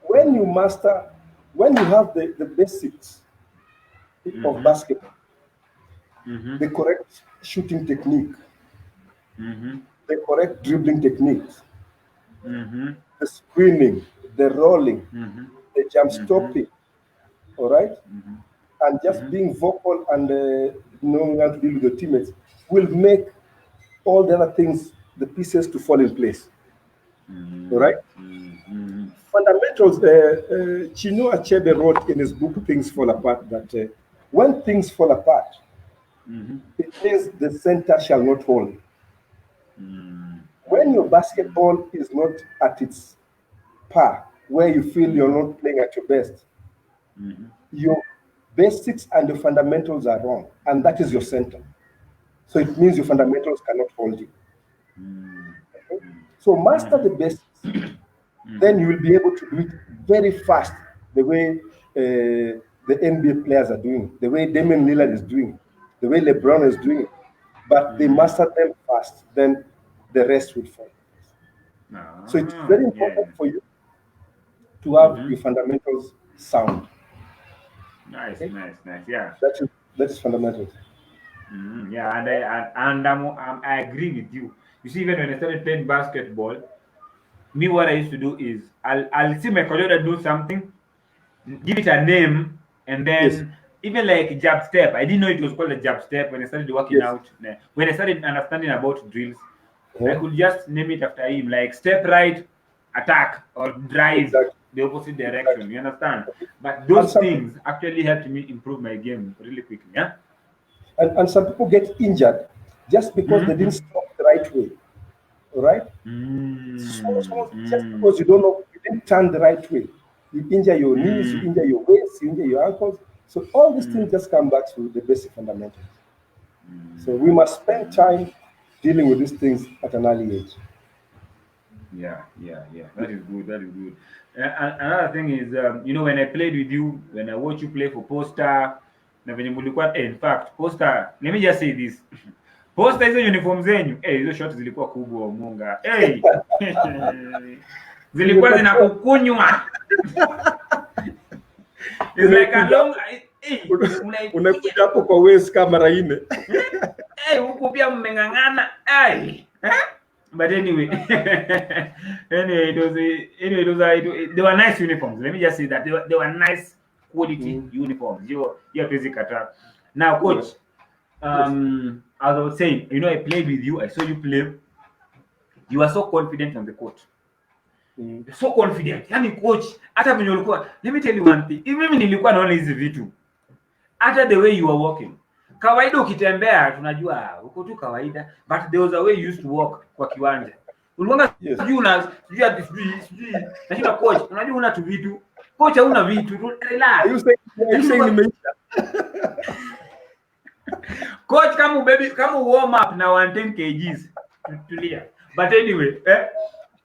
B: when you master, when you have the basics of basketball, the correct shooting technique, the correct dribbling techniques, the screening, the rolling, the jump stopping, all right, and just being vocal and knowing how to deal with your teammates will make all the other things, the pieces to fall in place. All right? Fundamentals, Chinua Achebe wrote in his book Things Fall Apart that when things fall apart, it means the center shall not hold. When your basketball is not at its par, where you feel you're not playing at your best, your basics and your fundamentals are wrong, and that is your center. So it means your fundamentals cannot hold you. Okay? So master the basics, then you will be able to do it very fast, the way the NBA players are doing, the way Damian Lillard is doing, the way LeBron is doing it. But they master them fast, then the rest will follow. So it's very important for you to have your fundamentals sound.
A: Nice,
B: Okay?
A: nice. Yeah.
B: That is fundamentals.
A: Yeah, I agree with you. You see, even when I started playing basketball, me what I used to do is I'll see my colleague do something, give it a name, and
B: Yes,
A: then even like jab step. I didn't know it was called a jab step when I started working
B: yes.
A: out. When I started understanding about drills, I
B: Uh-huh.
A: could just name it after him, like step right, attack, or drive
B: Exactly,
A: the opposite direction.
B: exactly.
A: You understand? But
B: And
A: those
B: some
A: things actually helped me improve my game really quickly. Yeah.
B: and some people get injured just because they didn't
A: Mm-hmm.
B: stop the right way. All right? Just because you don't know, you didn't turn the right way. You injure your knees, you injure your waist, you injure your ankles. So all these things just come back to the basic fundamentals. So we must spend time dealing with these things at an early age.
A: Yeah. That is good. That is good. Another thing is, when I played with you, when I watched you play for Posta, na venye mulikuwa, in fact, Posta, let me just say this. Posta hizo uniform zenyu, hizo short zilikuwa kubwa munga. Zilikuwa
B: Imepatiwa,
A: zinakukunywa. It's like a
B: unaikuja
A: long,
B: unaikuja
A: unaikuja.
B: hapo kwa waist kama mara nne.
A: Huku pia mmeng'ang'ana. But anyway, they were nice uniforms. Let me just say that they were nice quality uniforms. You're basically now, coach.
B: Yes.
A: As I was saying, I played with you. I saw you play. You are so confident on the court. You're so confident. Yani coach, hata venye ulikuwa. Let me tell you one thing. Mimi nilikuwa naona hizi vitu. Hata the way you are walking. Kawaida ukitembea tunajua uko tu kawaida, but there was a way you used to walk kwa kiwanja. Uliona
B: Yes.
A: sijui nashinda coach, unajua una tu vitu. Coach hauna vitu, relax.
B: Are you saying nimeisha?
A: Coach kama warm up na 110 kgs. Tulia. But anyway,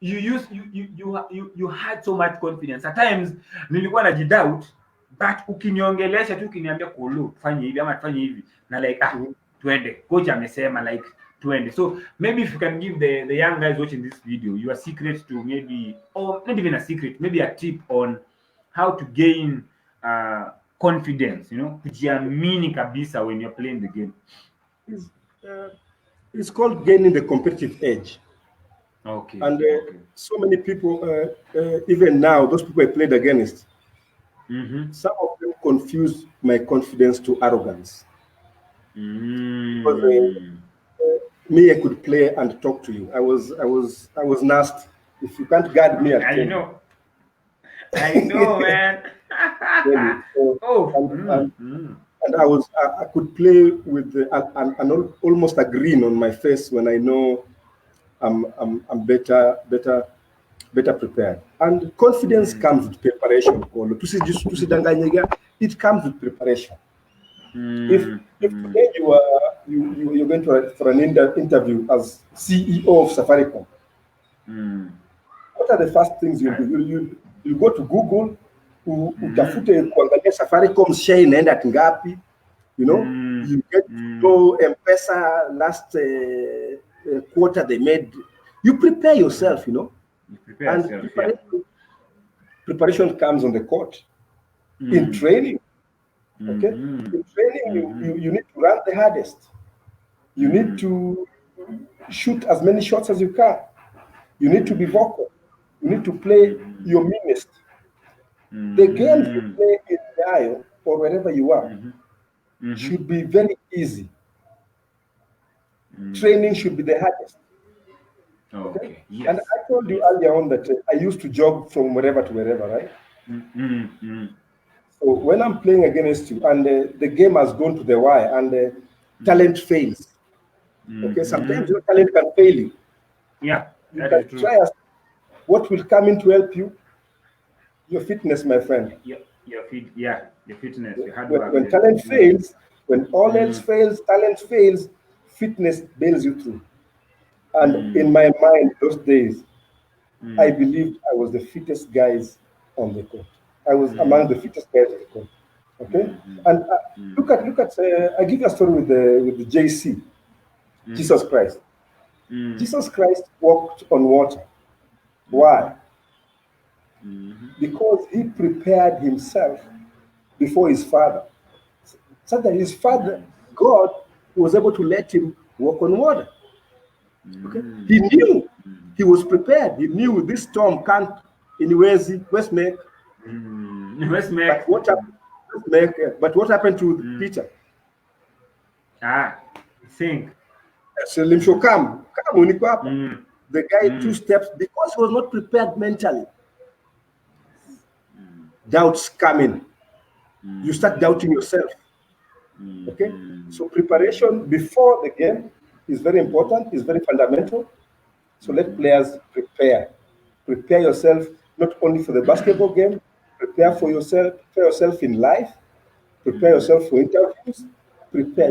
A: you had so much confidence. At times nilikuwa najidoubt, but ukiniongelesha tu ukiniambia kulu fanye hivi ama tufanye hivi na like twende, coach amesema like twende. So maybe if you can give the young guys watching this video your secret to maybe, or not even a secret, maybe a tip on how to gain confidence, kujiamini kabisa when you're playing the game.
B: It's called gaining the competitive edge.
A: Okay.
B: And so many people, even now, those people I played against, some of them confuse my confidence to arrogance. Because me, I could play and talk to you. I was nasty. If you can't guard me,
A: I know, man.
B: Really. So,
A: Oh.
B: and I could play with almost a grin on my face when I know I'm better prepared. And confidence comes with preparation. Tusidanganyega, it comes with preparation. If today you're going for an interview as CEO of Safaricom, what are the first things you'll do? You go to Google, utafute kuangalia Safaricom share inaenda ngapi, you know, you get to know M-Pesa last quarter they made. You prepare yourself, you know,
A: You prepare
B: and
A: yourself,
B: preparation comes on the court. In training, okay, in training you need to run the hardest. You need to shoot as many shots as you can. You need to be vocal. You need to play your meanest. The games you play in the aisle or wherever you are should be very easy. Training should be the hardest.
A: Okay. Yes.
B: And I told you earlier on that I used to jog from wherever to wherever, right? So when I'm playing against you and the game has gone to the wire and talent fails, okay, sometimes your talent can fail you.
A: Yeah,
B: you
A: that
B: can
A: is true.
B: try as what will come in to help you? Your fitness, my friend.
A: Your fitness, your hard
B: When,
A: work.
B: when talent fails, when all else fails, talent fails, fitness bails you through. And in my mind, those days, I believed I was the fittest guys on the court. I was among the fittest guys on the court. Okay, and look at. I give you a story with the JC, Jesus Christ. Jesus Christ walked on water. Why? Because he prepared himself before his father, so that his father, God, was able to let him walk on water. Okay, he knew, he was prepared. He knew this storm can't in West make. But what happened? But what happened to Peter?
A: Sink.
B: So come, the guy 2 steps because he was not prepared mentally. Doubts coming. You start doubting yourself. Okay, so preparation before the game is very important, is very fundamental. So let players prepare yourself not only for the basketball game, prepare yourself in life, prepare yourself for interviews,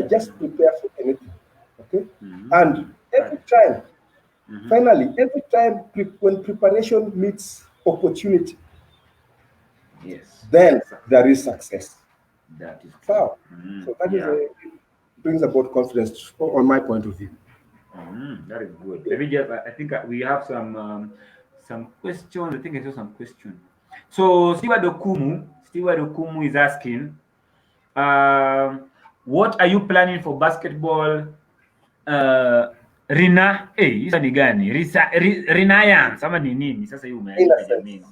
B: just prepare for anything. Okay, and every time, finally, every time when preparation meets opportunity,
A: yes,
B: then there is success.
A: That is
B: Wow. So that is brings about confidence on my point of view.
A: That is good. Let me just. I think we have some questions. I think I saw some questions. So Steward Okumu is asking, what are you planning for basketball? Hizo ni gani? Renaissance ama ni nini? Sasa hiyo umeandika jamani.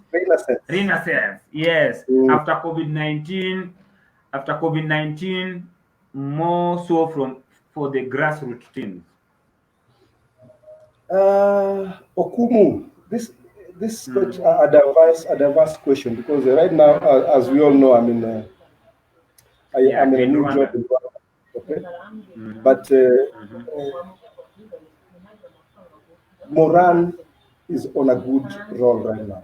A: Renaissance. Yes. After COVID-19, more so for the grassroots teams.
B: Okumu, this question, a diverse question, because right now, as we all know, I'm in a new
A: Rwanda.
B: job in Rwanda. Okay, but Moran is on a good roll right now.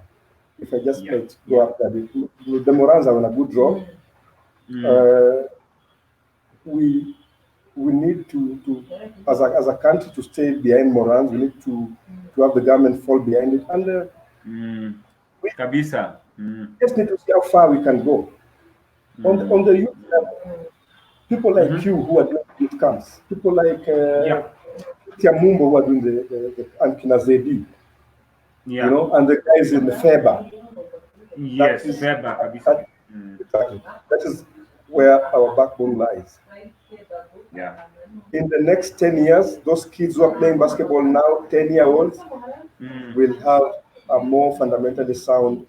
B: If I just go after the Morans are on a good roll. We need to as a country to stay behind Morans. We need to have the government fall behind it, and we just need to see how far we can go. On the youth level, people like you who are doing youth camps, people like Tiamumbo who are doing the Ankina Zedi, you know, and the guys in the Feba.
A: Yes, Feba.
B: Exactly. That is where our backbone lies.
A: Yeah.
B: In the next 10 years, those kids who are playing basketball now, 10-year-olds, will have a more fundamentally sound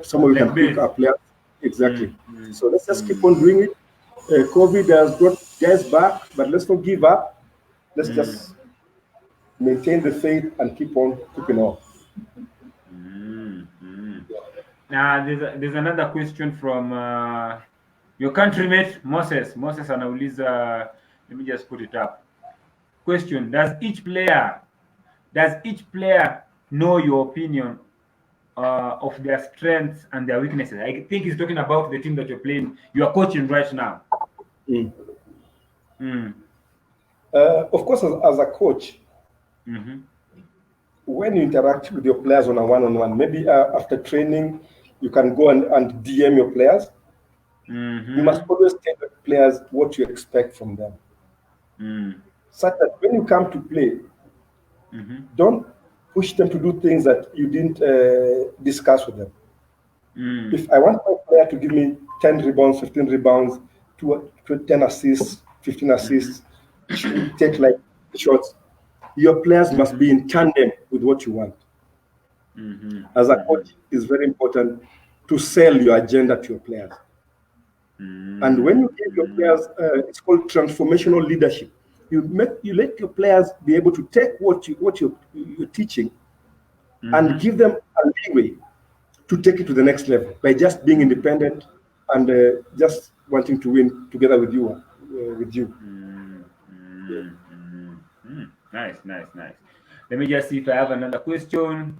B: someone can pick up players. Exactly. So let's just keep on doing it. COVID has brought guys back, but let's not give up. Let's just maintain the faith, and keep on keeping on.
A: Now, there's another question from your countrymate, Moses. Moses anauliza, let me just put it up. Question, does each player know your opinion of their strengths and their weaknesses? I think he's talking about the team that you are coaching right now.
B: Of course, as a coach, when you interact with your players on a one-on-one, maybe after training, you can go and DM your players. You must always tell the players what you expect from them. Such that when you come to play, don't push them to do things that you didn't discuss with them. If I want my player to give me 10 rebounds, 15 rebounds, 10 assists, 15 assists, take like shots, your players must be in tandem with what you want. As a coach, it's very important to sell your agenda to your players. And when you give your players, it's called transformational leadership. You let your players be able to take what you're teaching and give them a leeway to take it to the next level by just being independent and just wanting to win together with you.
A: Nice. Let me just see if I have another question.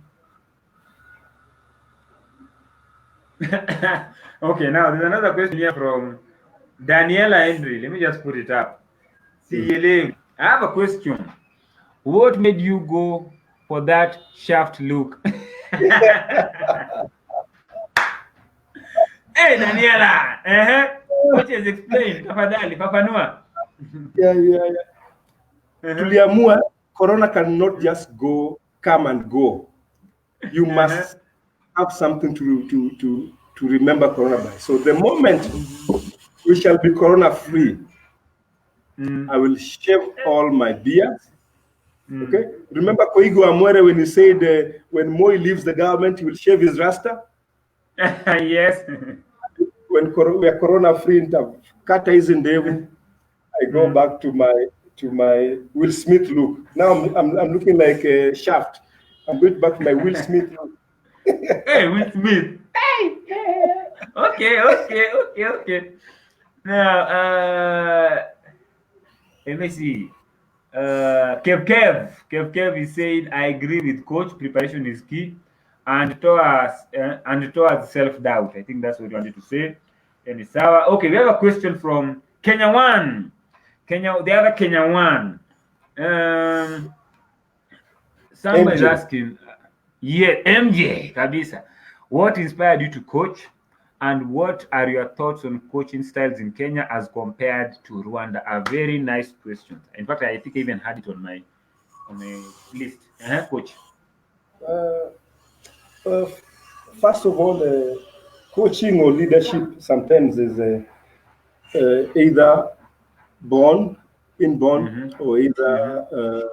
A: Okay, now there's another question here from Daniela Henry. Let me just put it up. I have a question. What made you go for that shaft look? Hey, Daniela. What is explained? Tafadhali, fafanua.
B: Yeah. Tuliamua, Corona cannot just come and go. You must have something to remember Corona by. So the moment we shall be Corona free, I will shave all my beards. Okay. Remember Koigo Amwere when he said when Moi leaves the government, he will shave his rasta?
A: Yes.
B: When we are Corona free, Kata is in Devon, I go back to my Will Smith look. Now I'm looking like a Shaft. I'm going back to my Will Smith look.
A: Hey, Will Smith. Hey. Okay. Now, let me see. Kev is saying, I agree with coach. Preparation is key, and towards self-doubt. I think that's what you wanted to say. And it's okay. We have a question from Kenya One. The other Kenya One. Somebody is asking, MJ Kabisa, what inspired you to coach, and what are your thoughts on coaching styles in Kenya as compared to Rwanda? A very nice question. In fact, I think I even had it on my list. Coach.
B: First of all, coaching or leadership sometimes is either inborn, or either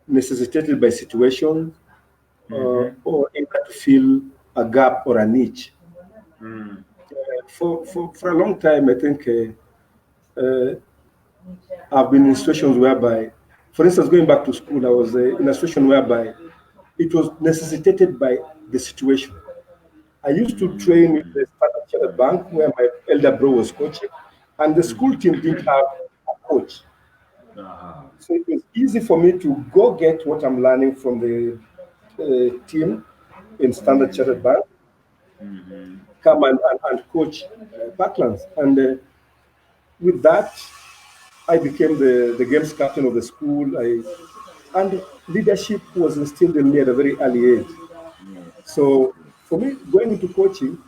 B: necessitated by situation, or either to fill a gap or a niche. For a long time, I think I've been in situations whereby, for instance, going back to school, I was in a situation whereby it was necessitated by the situation. I used to train with the StaZz Bank, where my elder bro was coaching, and the school team didn't have a coach. So it was easy for me to go get what I'm learning from the team in Standard Chartered Bank, come and coach Parklands. And with that, I became the games captain of the school. And leadership was instilled in me at a very early age. So for me, going into coaching,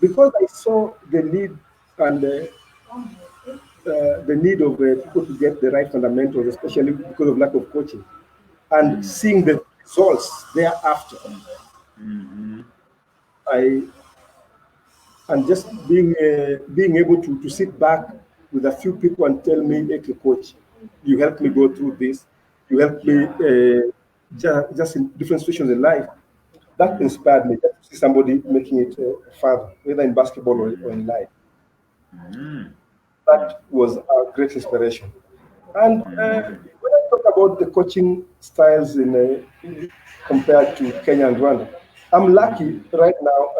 B: because I saw the need and the need of people to get the right fundamentals, especially because of lack of coaching, and seeing the results thereafter, and just being able to sit back with a few people and tell me, hey, coach, you helped me go through this, you helped me just in different situations in life. That inspired me, just to see somebody making it further, whether in basketball or in life. That was a great inspiration. And when I talk about the coaching styles in compared to Kenya and Rwanda. I'm lucky right now.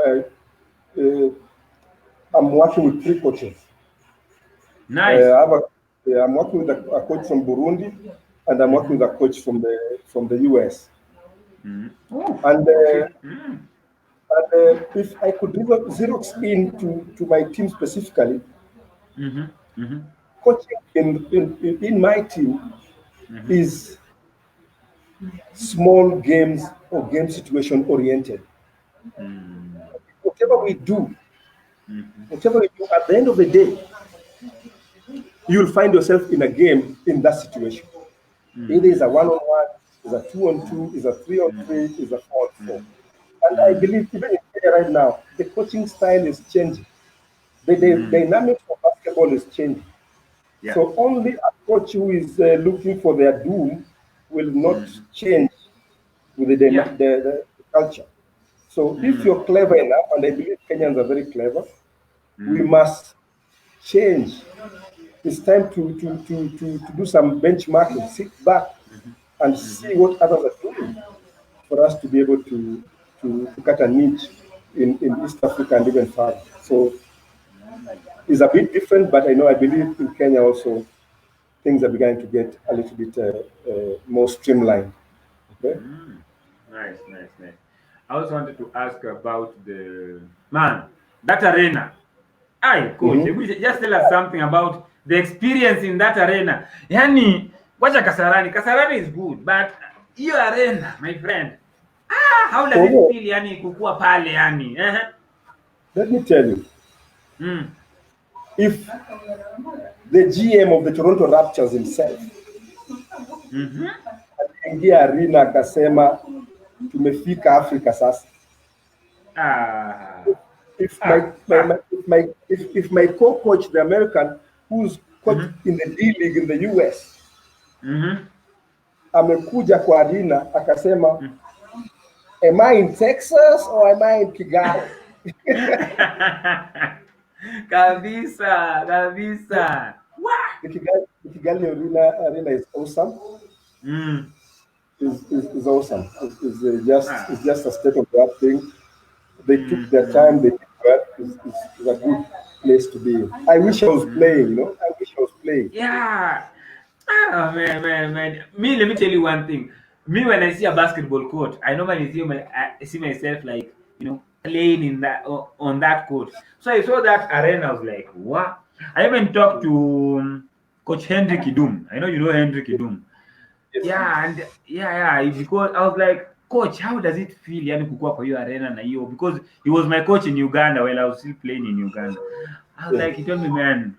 B: I'm working with 3 coaches.
A: Nice.
B: I'm working with a coach from Burundi, and I'm working with a coach from the US.
A: Oh,
B: And
A: okay.
B: if I could zero in to my team specifically, coaching in my team is small games or game situation oriented. Whatever we do, at the end of the day, you'll find yourself in a game in that situation. Either it's a 1-on-1, it's a 2-on-2, it's a 3-on-3, it's a 4-on-4. And I believe even in Kenya right now, the coaching style is changing. The dynamics of basketball is changing.
A: Yeah.
B: So only a coach who is looking for their doom will not change with the culture. So if you're clever enough, and I believe Kenyans are very clever, we must change. It's time to do some benchmarking, sit back and see what others are doing for us to be able to cut a niche in East Africa and even further. So it's a bit different, but I believe in Kenya also things are beginning to get a little bit more streamlined. Okay?
A: Nice. I also wanted to ask about that arena. Aye, coach, just tell us something about the experience in that arena. Yani, wacha Kasarani. Kasarani is good, but your arena, my friend. How does it feel yani kukua pale yani?
B: Let me tell you. If the GM of the Toronto Raptors himself aliingia arena akasema tumefika Afrika sasa. If my co-coach, the American, who's coach in the D League in the US, amekuja kwa arena akasema, am I in Texas or am I in Kigali?
A: Kabisa.
B: The Kigali arena is awesome. Is awesome. It's just a state of the art thing. They took their time. They did well. It's a good place to be. I wish I was playing. I wish I was playing.
A: Yeah. Man. Me, let me tell you one thing. Me, when I see a basketball court, I normally see myself like playing in that on that court. So I saw that arena. I was like, what? I even talked to Coach Henry Kidum. I know you know Henry Kidum. Yes. Yeah, because I was like, Coach, how does it feel yani kukua kwa hiyo arena na hiyo? Because he was my coach in Uganda while I was still playing in Uganda. I was like, he told me, man,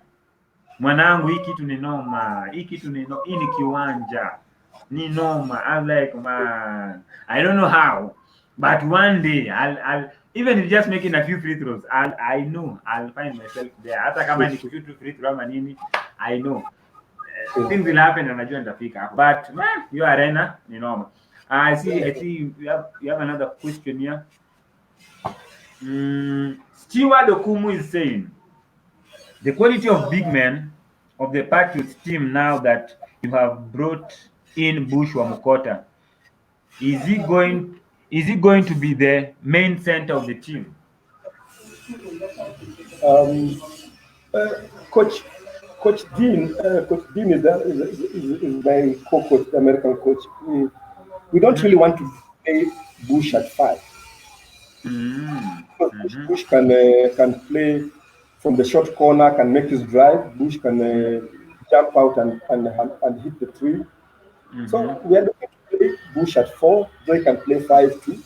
A: mwanangu, hii kitu ni noma. Hii ni kiwanja. Ni noma. I was like, man, I don't know how, but one day I'll even if just making a few free throws, I know I'll find myself there. Hata kama ni kushoot free throw ama nini, I know. Things will happen and najua nitafika. But man, your arena ni noma. I see you have another question here. Steward Okumu is saying the quality of big men of the Patriots team now that you have brought in Bush Wamukota, is he going to be the main center of the team?
B: Coach Dean is my co-coach, the American coach. We don't really want to play Bush at 5. Bush can play from the short corner, can make his drive. Bush can jump out and hit the 3. So we are looking to play Bush at 4. So he can play 5 too.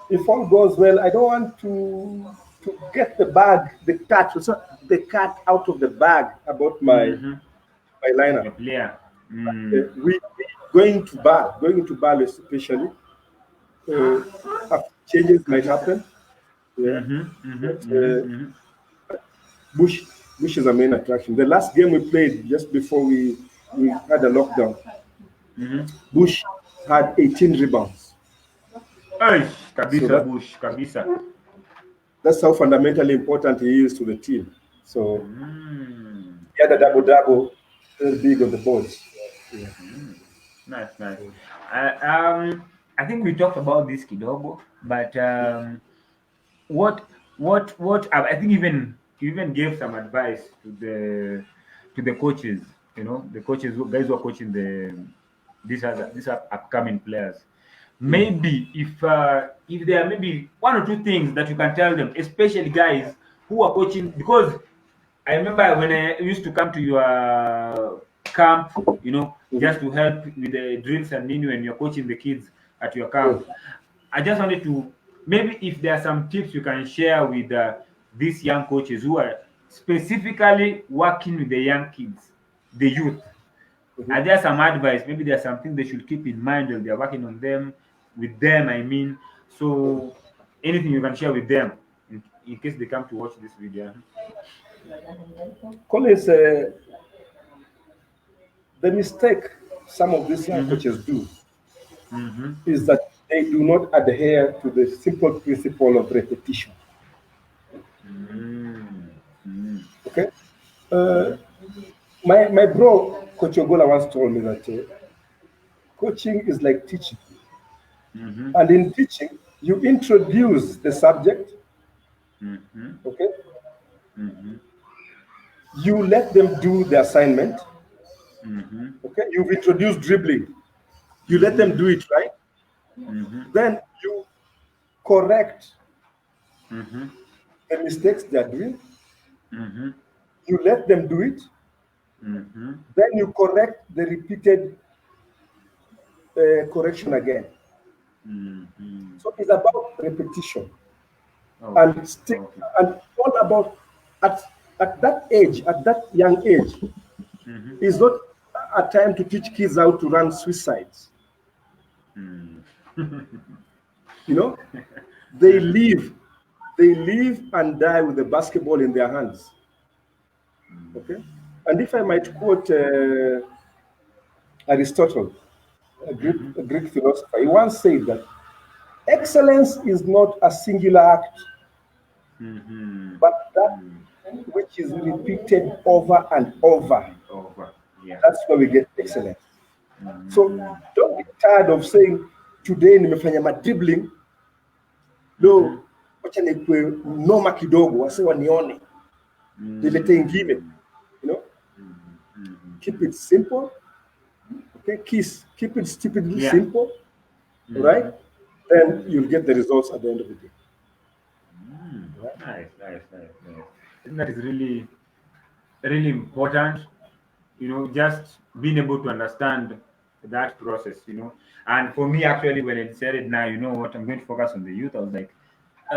B: If all goes well, I don't want to get the cat out of the bag about my lineup. We going to Bal especially. Changes might happen. Bush is a main attraction. The last game we played just before we had a lockdown, Bush had 18 rebounds.
A: Bush, kabisa.
B: That's how fundamentally important he is to the team. So he had a double-double very big on the boards. Yeah.
A: Nice, nice. I think we talked about this kidogo, but what I think even you even gave some advice to the coaches, you know, the coaches guys who are coaching these upcoming players. Maybe if there are maybe one or two things that you can tell them, especially guys who are coaching, because I remember when I used to come to your camp, you know, just to help with the drills and when you're coaching the kids at your
B: Yeah.
A: camp. I just wanted to maybe if there are some tips you can share with these young coaches who are specifically working with the young kids, the youth. Are there some advice? Maybe there's something they should keep in mind when they're working on them, with them, I mean. So anything you can share with them in case they come to watch this video.
B: Collins, the mistake some of these young coaches do is that they do not adhere to the simple principle of repetition. Okay? My bro, Coach Ogola, once told me that coaching is like teaching. And in teaching, you introduce the subject, okay? You let them do the assignment, okay? You've introduced dribbling. You let them do it, right? Then you correct the mistakes they are doing. You let them do it. Then you correct the repeated correction again. So it's about repetition and stick and all about at that age, at that young age, is not a time to teach kids how to run suicides. You know, they live and die with the basketball in their hands. Okay, and if I might quote Aristotle, a Greek philosopher, he once said that excellence is not a singular act, but that which is repeated over and over.
A: Yeah.
B: That's where we get excellence. So don't get tired of saying today nimefanya dribbling. No, wacha nikwe noma kidogo wase wanione. Nilete ingine. You know? Keep it simple. Okay, keep it stupidly simple. Right? Then you'll get the results at the end of the day.
A: Nice. I think that is really, really important. You know, just being able to understand that process. You know, and for me, actually, when I decided now, you know what, I'm going to focus on the youth. I was like, I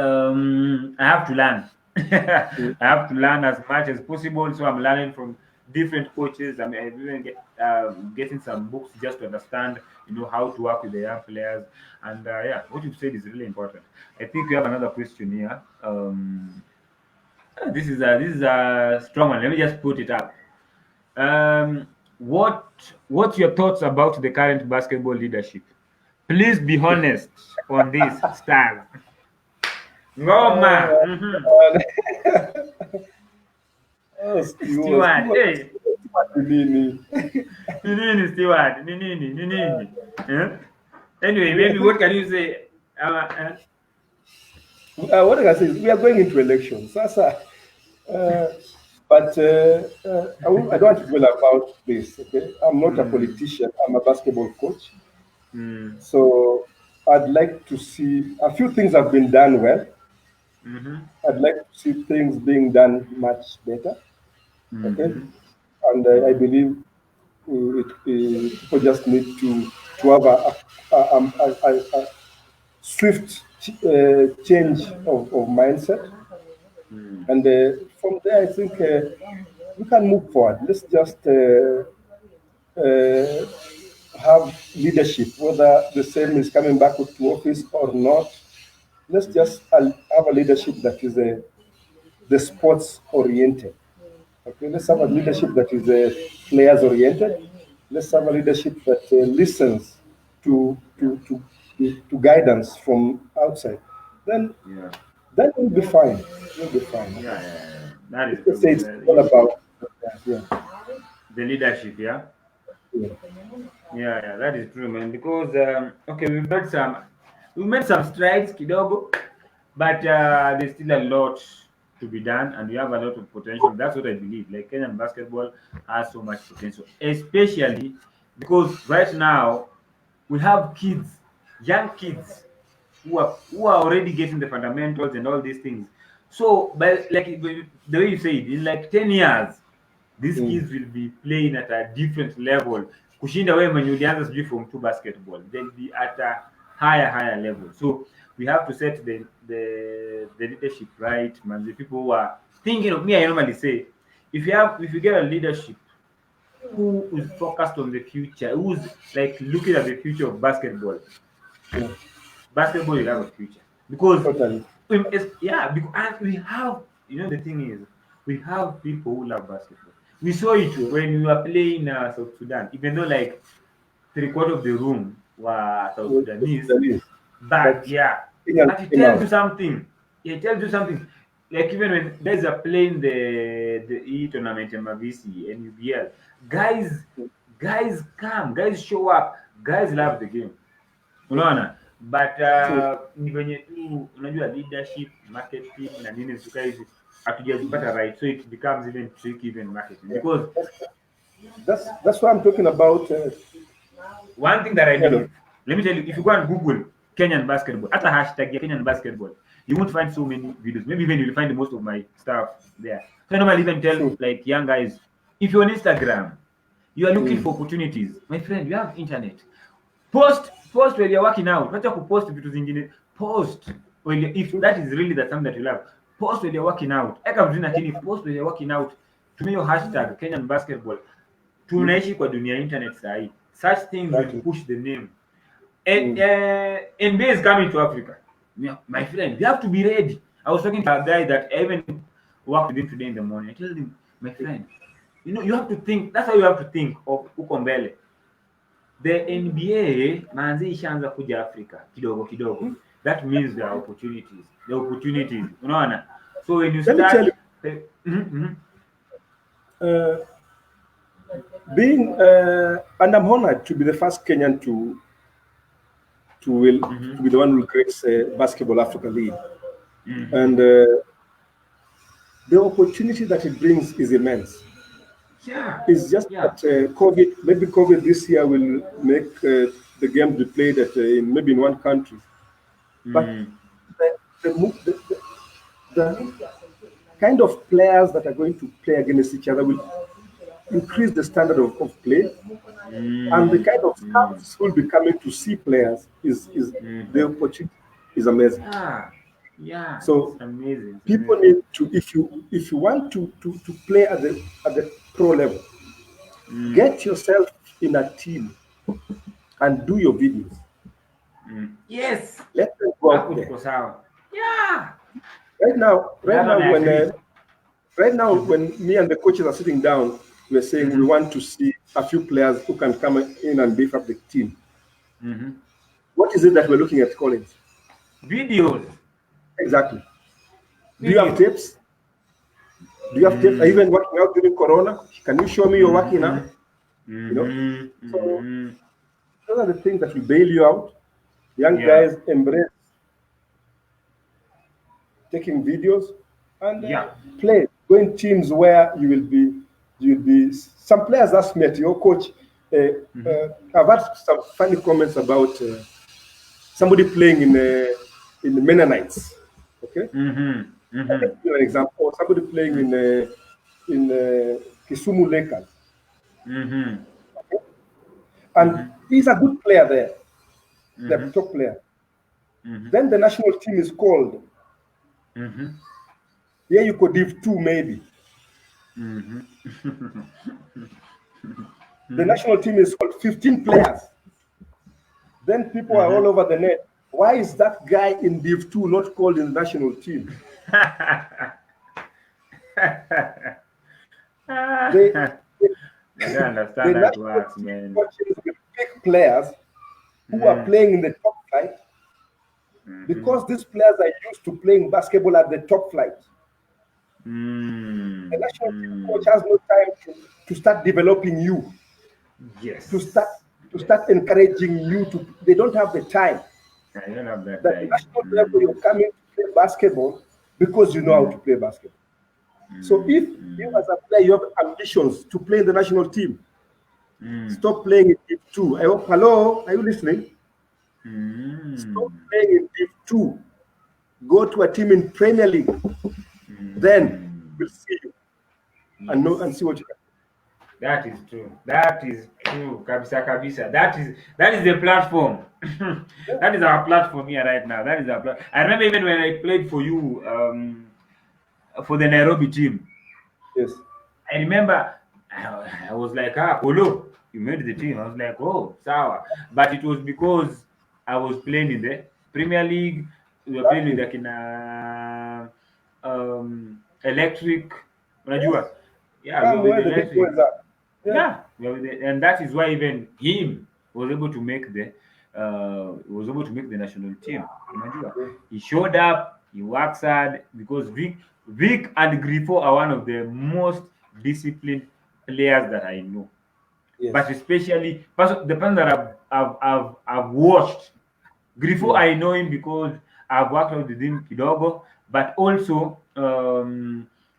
A: have to learn. I have to learn as much as possible. So I'm learning from different coaches. I mean, I've even getting some books just to understand, you know, how to work with the young players. And yeah, what you've said is really important. I think we have another question here. This is a strong one. Let me just put it up. What's your thoughts about the current basketball leadership? Please be honest on this, StaZz. Ngoma. Stewart. Hey. Nini, Stewart. Nini. Anyway, maybe what can you say?
B: What I can say is we are going into elections. But I don't want to dwell about this. Okay, I'm not a politician. I'm a basketball coach. So I'd like to see a few things have been done well. I'd like to see things being done much better. Okay, and I believe people just need to have a swift change of mindset. And from there, I think we can move forward. Let's just have leadership, whether the same is coming back to office or not. Let's just have a leadership that is the sports oriented. Okay, let's have a leadership that is players oriented. Let's have a leadership that listens to guidance from outside. Then we'll be fine. We'll be fine.
A: That is
B: it's all about
A: the leadership, yeah.
B: Yeah.
A: Yeah, that is true, man. Because okay, we've made some strides, kidogo, but there's still a lot to be done, and we have a lot of potential. That's what I believe. Like Kenyan basketball has so much potential, especially because right now we have kids, young kids, who are already getting the fundamentals and all these things. So, but like the way you say it, in like 10 years, these
B: Mm.
A: kids will be playing at a different level. Kushinda wewe mwenye ulianza sijui form 2 basketball, they'll be at a higher level. So we have to set the leadership right, man. The people who are thinking of me, I normally say, if you get a leadership who is focused on the future, who's like looking at the future of basketball,
B: Yeah.
A: basketball will have a future. Because
B: Totally.
A: yeah, because and we have, the thing is, we have people who love basketball. We saw it when we were playing South Sudan, even though like 3/4 of the room were South
B: Well,
A: Sudanese,
B: that is.
A: but
B: But
A: yeah,
B: Kenyan
A: but it
B: came
A: tells you
B: out.
A: something. It tells you something. Like even when guys are playing the E tournament in Mavisi and UBL, guys come, guys show up, guys love the game. Unaona, but
B: So
A: ni venye tu unajua leadership, marketing na nini vitu hizi hatujazipata right, so it becomes even tricky even marketing,
B: yeah,
A: because
B: that's what I'm talking about.
A: one thing that I
B: Hello.
A: believe, let me tell you, if you go and Google Kenyan basketball, at a hashtag ya Kenyan basketball, you won't find so many videos. Maybe even you'll find most of my stuff there. So I normally even tell
B: True.
A: like young guys, if you're on Instagram, you are looking
B: Mm.
A: for opportunities, my friend, you have internet. Post when you're working out. Wacha kupost vitu zingine. Post when if that is really the time that you love. Post when you're working out. Eka vitu lakini post when you're working out. Tumia hiyo hashtag Kenyan basketball. Tunaishi kwa dunia ya internet sahi. Such things will
B: Exactly.
A: push the name. And
B: Mm.
A: NBA is coming to Africa. Yeah, my friend, you have to be ready. I was talking to a guy that I even worked with him today in the morning. I told him, my friend, you have to think. That's how you have to think of uko mbele. The NBA manzi ishaanza kuja Africa kidogo kidogo. That means there are opportunities. The opportunities. Unaona? So when you
B: Let me tell
A: start
B: you,
A: Mhm.
B: being and I'm honored to be the first Kenyan to be the one who creates Basketball Africa League, and the opportunity that it brings is immense.
A: Yeah.
B: It's just
A: Yeah.
B: that maybe COVID this year will make the game be played maybe in one country, but the, the, mo- the kind of players that are going to play against each other will increase the standard of play, and the kind of scouts who will be coming to see players is the opportunity is amazing.
A: Yeah. Yeah.
B: So
A: It's amazing.
B: people need to, if you want to play at the pro level, get yourself in a team and do your videos.
A: Yes.
B: Let them go
A: Hapo
B: out there.
A: tuko sawa. Yeah.
B: Right now,
A: That one I agree.
B: right now when me and the coaches are sitting down, we're saying we want to see a few players who can come in and beef up the team. What is it that we're looking at, Collins?
A: Videos.
B: Exactly. Do you have tapes? Do you have tapes? Are you even working out during Corona? Can you show me you're working out? So those are the things that will bail you out. Young
A: Yeah.
B: guys embrace taking videos and
A: Yeah.
B: play. Go in teams where you'll be. Some players ask me at your coach. I've had some funny comments about somebody playing in the Mennonites. Okay, I'll give you an example. Or somebody playing in Kisumu Lakers, and he's a good player there, the top player. Then the national team is called. Here you could give two maybe. The national team is called 15 players. Then people are all over the net. Why is that guy in Div 2 not called in the national team? They,
A: I don't
B: the
A: understand that
B: national
A: works,
B: team
A: man.
B: coaches will pick players who are playing in the top flight because these players are used to playing basketball at the top flight. The national team coach has no time to start developing you,
A: Yes.
B: to start encouraging you to. They don't have the time.
A: I don't have that
B: That
A: time.
B: national level, you're coming to play basketball because you know how to play basketball. So if you as a player you have ambitions to play in the national team, stop playing in Div 2. I hope. Hello, are you listening? Stop playing in Div 2. Go to a team in Premier League. Then we'll see you and know and see what you can.
A: That is true. That is true. Kabisa kabisa. That is the platform. That is our platform here right now. That is our platform. I remember even when I played for you for the Nairobi team.
B: Yes.
A: I remember I was like, Polo, you made the team. I was like, oh, sawa. But it was because I was playing in the Premier League. We were playing with like in electric. Unajua? Yeah, we were with
B: Where the big
A: electric.
B: boys are.
A: Yeah, and that is why even him was able to make the national team. Unajua? He showed up, he works hard because Vic and Grifo are one of the most disciplined players that I know.
B: Yes.
A: But especially the person that I've watched. Grifo, I know him because I've worked out with him kidogo, but also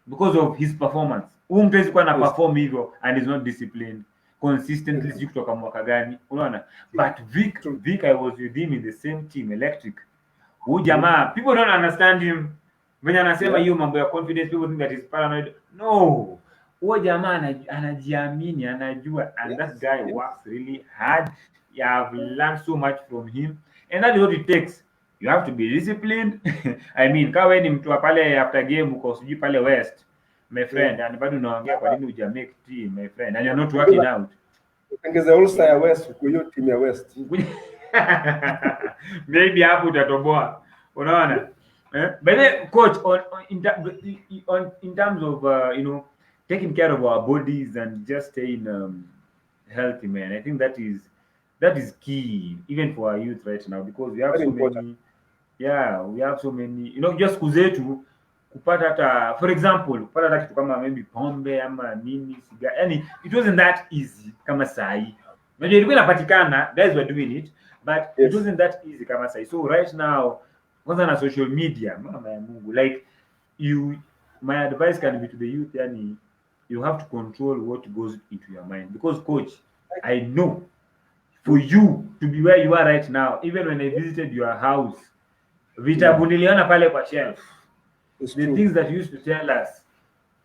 A: because of his performance. Huyu mtu hawezi kuwa na perform hivyo and is not disciplined consistently, sijui kutoka mwaka gani, unaona. But Vic, I was with him in the same team, Electric. Huyu jamaa, people don't understand him. Venye anasema hiyo mambo ya confidence, people think that he's paranoid. No. Huyo jamaa anajiamini, anajua, and that guy works really hard. I've learned so much from him. And that is what it takes. You have to be disciplined. I mean, kama wewe ni mtu wa pale after game uko sijui pale West, my friend, and bado unaongea kwa nini uja make team, my friend, and you're not working out.
B: Utengeze All-Star ya West kwa hiyo team ya West.
A: Maybe hapo utatoboa. Unaona? But then, coach, in terms of taking care of our bodies and just staying healthy, man, I think that is key even for our youth right now because we have
B: Very
A: so
B: important.
A: many. Yeah, we have so many. Just siku zetu kupata hata, for example, kupata hata kitu kama maybe pombe ama nini siga. Yani it wasn't that easy kama sahi. Unajua ilikuwa inapatikana, guys were doing it, but it wasn't that easy kama sahi. So right now, kwanza na social media, mama ya Mungu, like my advice can be to the youth, yani you have to control what goes into your mind because coach, I know for you to be where you are right now, even when I visited your house, vitabu niliona pale kwa shelf, the things that you used to tell us,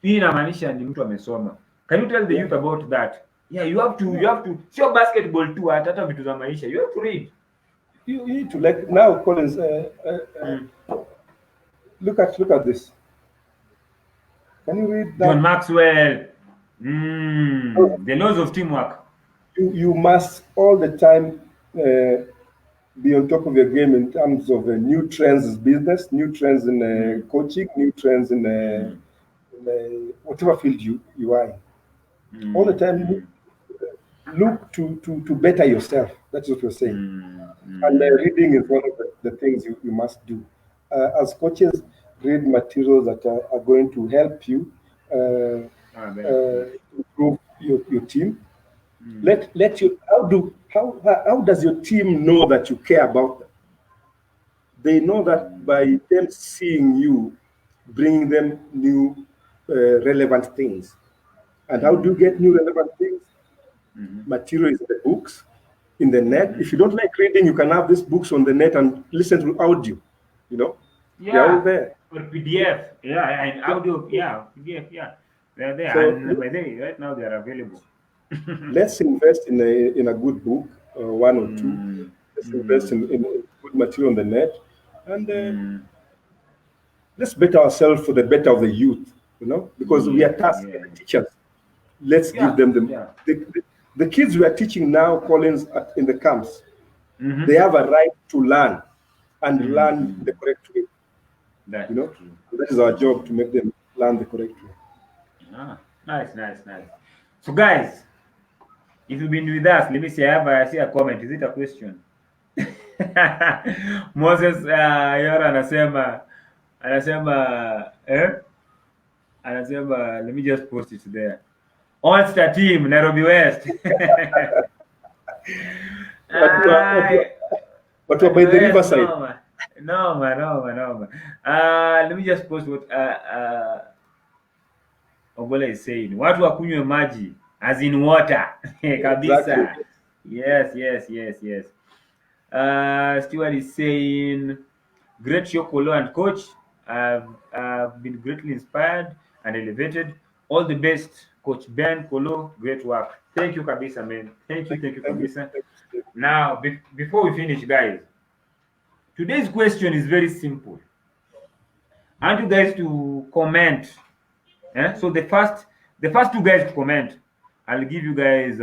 A: hii inamaanisha ni mtu amesoma. Can you tell the youth about that? Yeah, you have to sio basketball tu, hata vitu za maisha you have to read.
B: You need to, like now, Collins. Look at this. Can you read that?
A: John Maxwell. The laws of teamwork.
B: You must all the time be on top of your game in terms of new trends in business, new trends in coaching, new trends in whatever field you are in. All the time, look to better yourself. That's what you're saying. And reading is one of the things you must do. As coaches, read materials that are going to help you improve your team. Let you how does your team know that you care about them? They know that by them seeing you, bringing them new relevant things. And how do you get new relevant things? Material is in the books, in the net. If you don't like reading, you can have these books on the net and listen to audio. They're all there.
A: Or PDF. Yeah, and audio. Yeah, PDF. Yeah, they're there.
B: So,
A: and by the way, right now they are available.
B: Let's invest in a good book, one or two. Let's invest in good material on the net, and let's better ourselves for the better of the youth. Because we are tasked as teachers. Let's give them the kids we are teaching now, Collins, in the camps. They have a right to learn and learn the correct way.
A: That
B: is our job, to make them learn the correct way.
A: Nice. So guys, if you've been with us, let me see. I see a comment. Is it a question? Moses Yora anasema let me just post it there. All-Star team, Nairobi West. Ah,
B: But by the
A: West,
B: riverside.
A: no man. No man, no man, no man. Let me just post what Ogola is saying. Watu wakunywe maji as in water.
B: Exactly.
A: Kabisa. Yes, yes, yes, yes. Stewart is saying, great show, Kolo and coach. I've been greatly inspired and elevated. All the best, Coach Ben, Kolo. Great work. Thank you, Kabisa, man. Thank you,
B: Thank you.
A: Kabisa.
B: Thank you.
A: Now, before we finish, guys, today's question is very simple. I want you guys to comment. So the first two guys to comment, I'll give you guys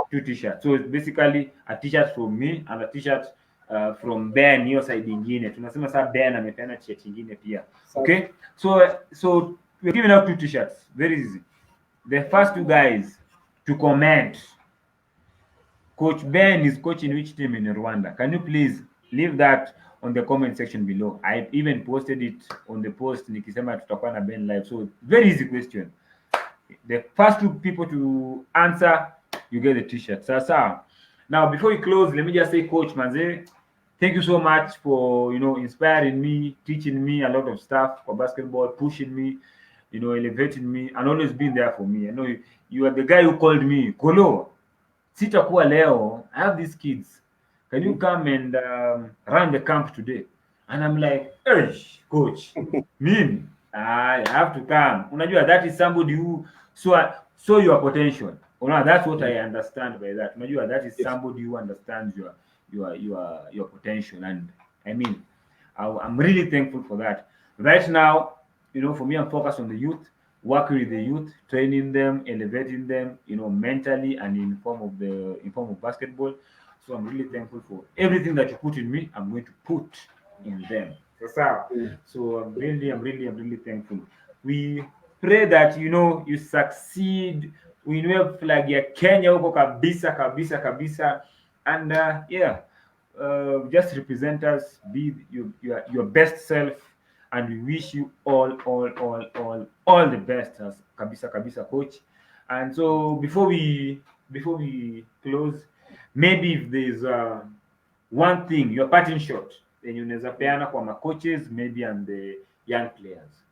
A: two t-shirts. So it's basically a t-shirt from me and a t-shirt from Ben hiyo side ingine. Tunasema sasa Ben amepeana t-shirt ingine pia. Okay? So we're giving out two t-shirts. Very easy. The first two guys to comment. Coach Ben is coaching which team in Rwanda? Can you please leave that on the comment section below? I even posted it on the post nikisema tutakuwa na Ben live. So very easy question. The first two people to answer, you get the t-shirt. Sasa. Now before we close, let me just say, Coach Manze, thank you so much for inspiring me, teaching me a lot of stuff for basketball, pushing me, elevating me, and always being there for me. I know you are the guy who called me, Kolo. Sitakuwa leo, I have these kids. Can you come and run the camp today? And I'm like, hey, coach, me, I have to come. Unajua, that is somebody who saw your potential. That's what I understand by that. Unajua, that is somebody who understands your potential. And I mean, I'm really thankful for that. Right now, for me, I'm focused on the youth, working with the youth, training them, elevating them, mentally and in form of basketball. So I'm really thankful for everything that you put in me. I'm going to put in them. So I'm really thankful. We pray that you succeed. We know flag ya Kenya huko kabisa, and just represent us. Be your best self. And we wish you all the best as kabisa coach. And so before we close, maybe if there's one thing, your parting shot, then unaweza peana kwa ma coaches maybe and the young players.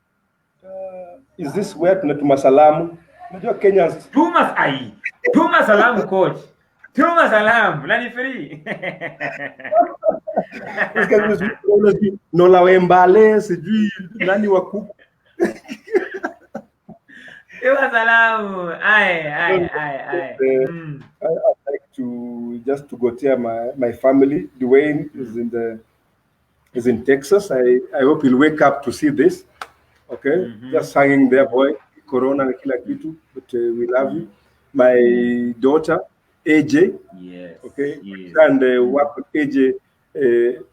B: Is this where tunatuma salamu? Unajua Kenyans.
A: Tuma salamu coach. Tuma salamu, nani free.
B: Nola Wembale, sijui nani waku.
A: Tuma salamu. I'd
B: like to go tell my family. Dwayne is in Texas. I hope he'll wake up to see this. Okay, just hanging there, boy. Corona na kila kitu, but we love you. My daughter AJ.
A: Yes.
B: Okay.
A: Yes.
B: And work with AJ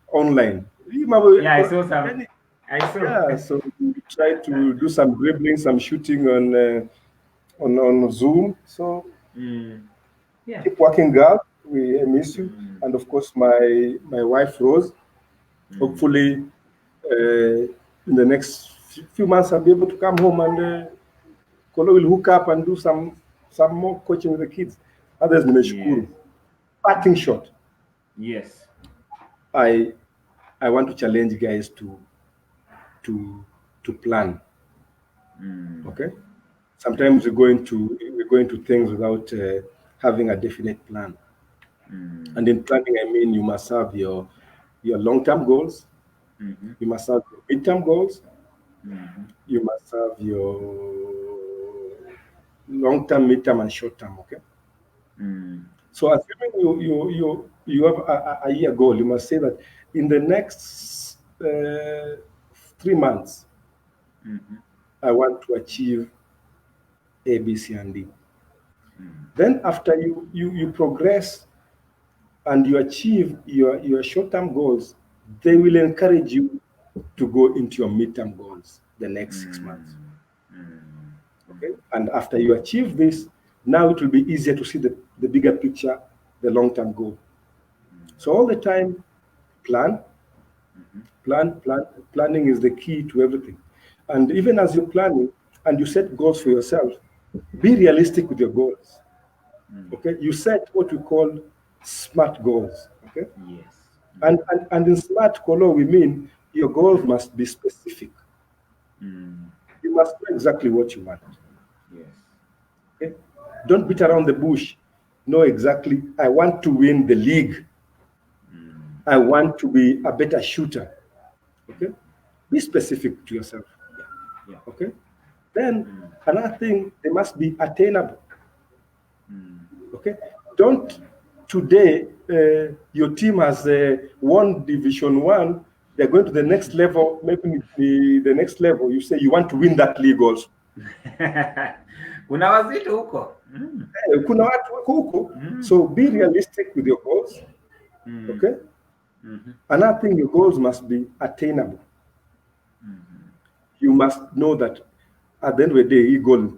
B: online.
A: Yeah, I saw some.
B: Yeah, so we try to do some dribbling, some shooting on Zoom. So keep working, girl. I miss you, and of course my wife Rose. Hopefully, in the next few months, I'll be able to come home and Kolo will hook up and do some more coaching with the kids. Others, nimeshukuru. Parting shot.
A: Yes.
B: I want to challenge guys to plan. Okay. Sometimes we're going to things without having a definite plan. And in planning, I mean you must have your long-term goals. You must have your mid-term goals. You must have your long-term, mid-term, and short-term. Okay. So assuming you have a year goal, you must say that in the next 3 months, I want to achieve A, B, C, and D. Then after you progress and you achieve your short-term goals, they will encourage you to go into your mid-term goals the next 6 months. Okay? And after you achieve this, now it will be easier to see the bigger picture, the long-term goal. So all the time, plan. Planning is the key to everything. And even as you're planning and you set goals for yourself, be realistic with your goals. Okay, you set what we call SMART goals. Okay,
A: Yes.
B: and in SMART color we mean your goals must be specific. You must know exactly what you want.
A: Yes.
B: Okay, don't beat around the bush. Know exactly. I want to win the league. I want to be a better shooter. Okay, be specific to yourself.
A: Yeah.
B: Okay, then another thing, they must be attainable. Okay, don't today your team has won Division 1, they're going to the next level, maybe the next level, you say you want to win that league also.
A: Kuna wazito huko.
B: Kuna watu wako huko. So be realistic with your goals. Okay, another thing, your goals must be attainable. You must know that at the end of the day, you goal,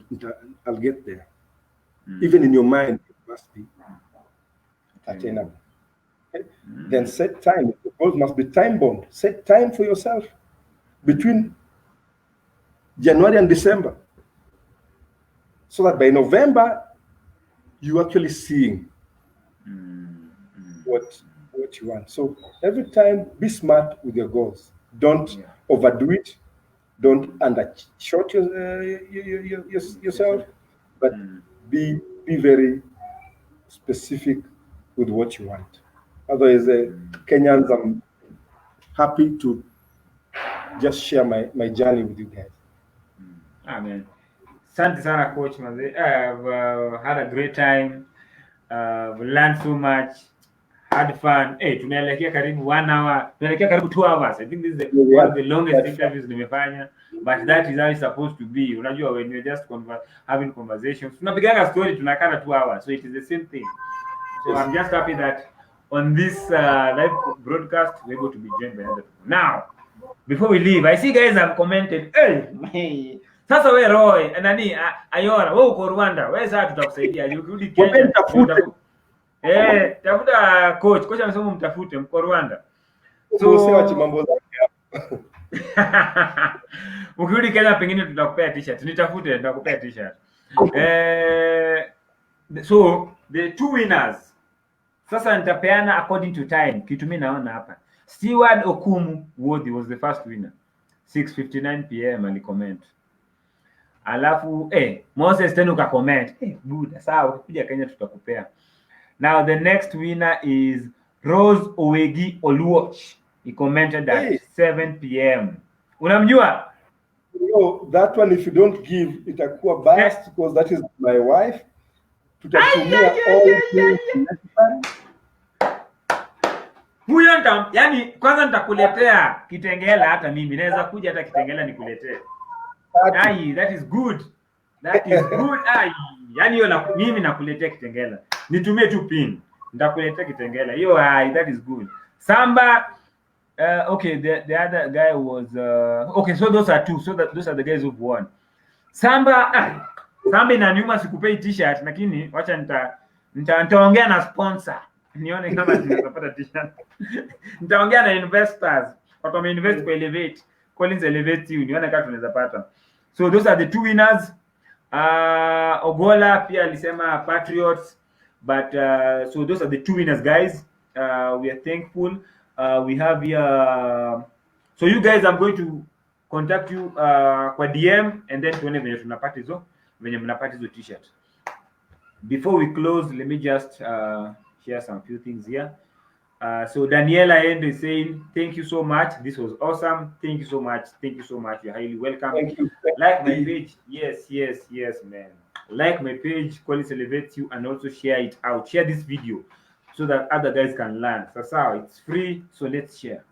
B: I'll get there. Even in your mind, it must be attainable. Okay? Then set time. The goals must be time bound. Set time for yourself between January and December, so that by November you actually seeing what you want. So every time, be smart with your goals. Don't overdo it. Don't undershoot yourself, but be very specific with what you want. Otherwise, Kenyans, I'm happy to just share my journey with you guys.
A: Amen. Asante sana coach manze. I've had a great time. We learned so much. Had fun. Tunaelekea karibu 1 hour. Tunaelekea karibu 2 hours. I think this is one of the longest interviews nimefanya. But that is how it's supposed to be. Unajua, when you're just having conversations, tunapigana story tunakana 2 hours. So it is the same thing. So I'm just happy that on this live broadcast we're able to be joined by other people. Now, before we leave, I see guys have commented, hey, sasa we Roy, nani Ayora, wewe uko Rwanda, wewe sasa tutakusaidia. Ukirudi Kenya, tafuta coach. Coach amesema mtafute, mko Rwanda. So
B: mambo
A: ukirudi Kenya pengine tutakupea t-shirt. Nitafute, nitakupea t-shirt. So the two winners. Sasa nitapeana according to time. Kitu mimi naona hapa. Steward Okumu Wodi was the first winner. 6:59 PM alicomment. Alafu Moses tena ukacomment. Good. Sawa, ukija Kenya tutakupea. Now the next winner is Rose Owegi Oluoch. He commented at 7 PM. Unamjua?
B: No, that one if you don't give itakuwa biased because that is my wife. Tutatumia
A: huyo yani kwanza nitakuletea Kitengela, hata mimi naweza kuja hata Kitengela nikuletee. That is good. That is good. Yani hiyo mimi nakuletea Kitengela. Nitumie tu pin. Nitakuletea Kitengela. Hiyo that is good. Samba okay, the other guy was okay, so those are two. So those are the guys who've won. Samba inaniuma sikupei t-shirt, lakini wacha nitaongea na sponsor. Nione kama tunapata t-shirt. Nitaongea na investors. Watu wameinvest kwa Elevate. Collins Elevate you. Nione kama tunaweza pata. So those are the two winners. Ogola pia alisema Patriots, but so those are the two winners guys. We are thankful. We have here so you guys, I'm going to contact you kwa DM and then tuone venye tunapata hizo t-shirt. Before we close, let me just share some few things here. So Daniela End is saying, thank you so much. This was awesome. Thank you so much. Thank you so much. You're highly welcome.
B: Thank you.
A: Like my page. Yes, man. Like my page, Collins Elevates you, and also share it out. Share this video so that other guys can learn. So it's free, so let's share.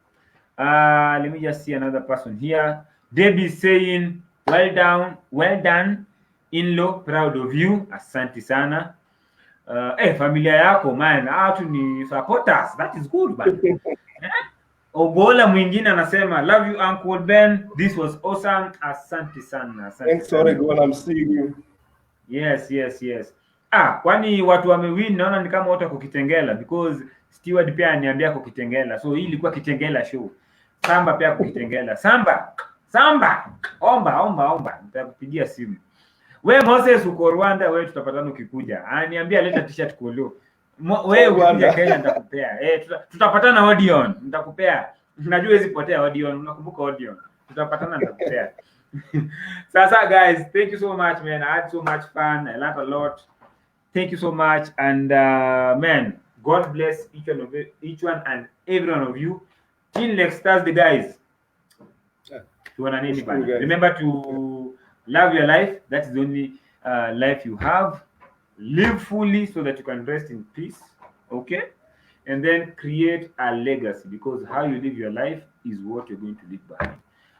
A: Let me just see another person here. Debbie is saying, well done, in-law, proud of you. Asante sana. Familia yako man, watu ni supporters. That is good man. Ogola mwingine anasema, love you Uncle Ben, this was awesome. Asante sana.
B: Thanks, sorry God, I'm seeing you.
A: Yes. Kwani watu wamewin, naona ni kama wote wako Kitengela because Steward pia aniambia kwa Kitengela. So hii ilikuwa Kitengela show. Samba pia kwa Kitengela. Samba. Omba. Nitakupigia simu. Wewe Moses uko Rwanda, wewe tutapatana ukikuja. Niambia leta t-shirt kulu. Wewe ukikuja Kenya nitakupea. Tutapatana Odeon, nitakupea. Unajua hizi potea Odeon, unakumbuka Odeon. Tutapatana nitakupea. Sasa guys, thank you so much man. I had so much fun. I learned a lot. Thank you so much, and man, God bless each one and every one of you. Till next Thursday, guys. Remember to love your life. That's the only life you have. Live fully so that you can rest in peace. Okay? And then create a legacy, because how you live your life is what you're going to leave behind.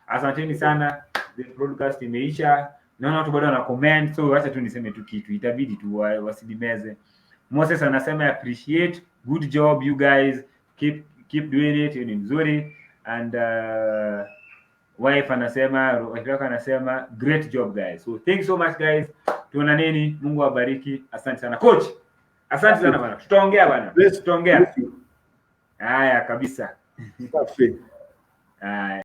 A: Asanteni sana. The broadcast imeisha. Naona watu bado wana comment, so acha tu niseme tu kitu, itabidi tu wasidimeze. Moses anasema appreciate, good job you guys, keep doing it, ni mzuri. And wife anasema great job guys. So thanks so much guys, tuonaneni, Mungu awabariki. Asante sana coach, asante sana bana, tutaongea bana, tutaongea. Haya kabisa. Safi. Haya.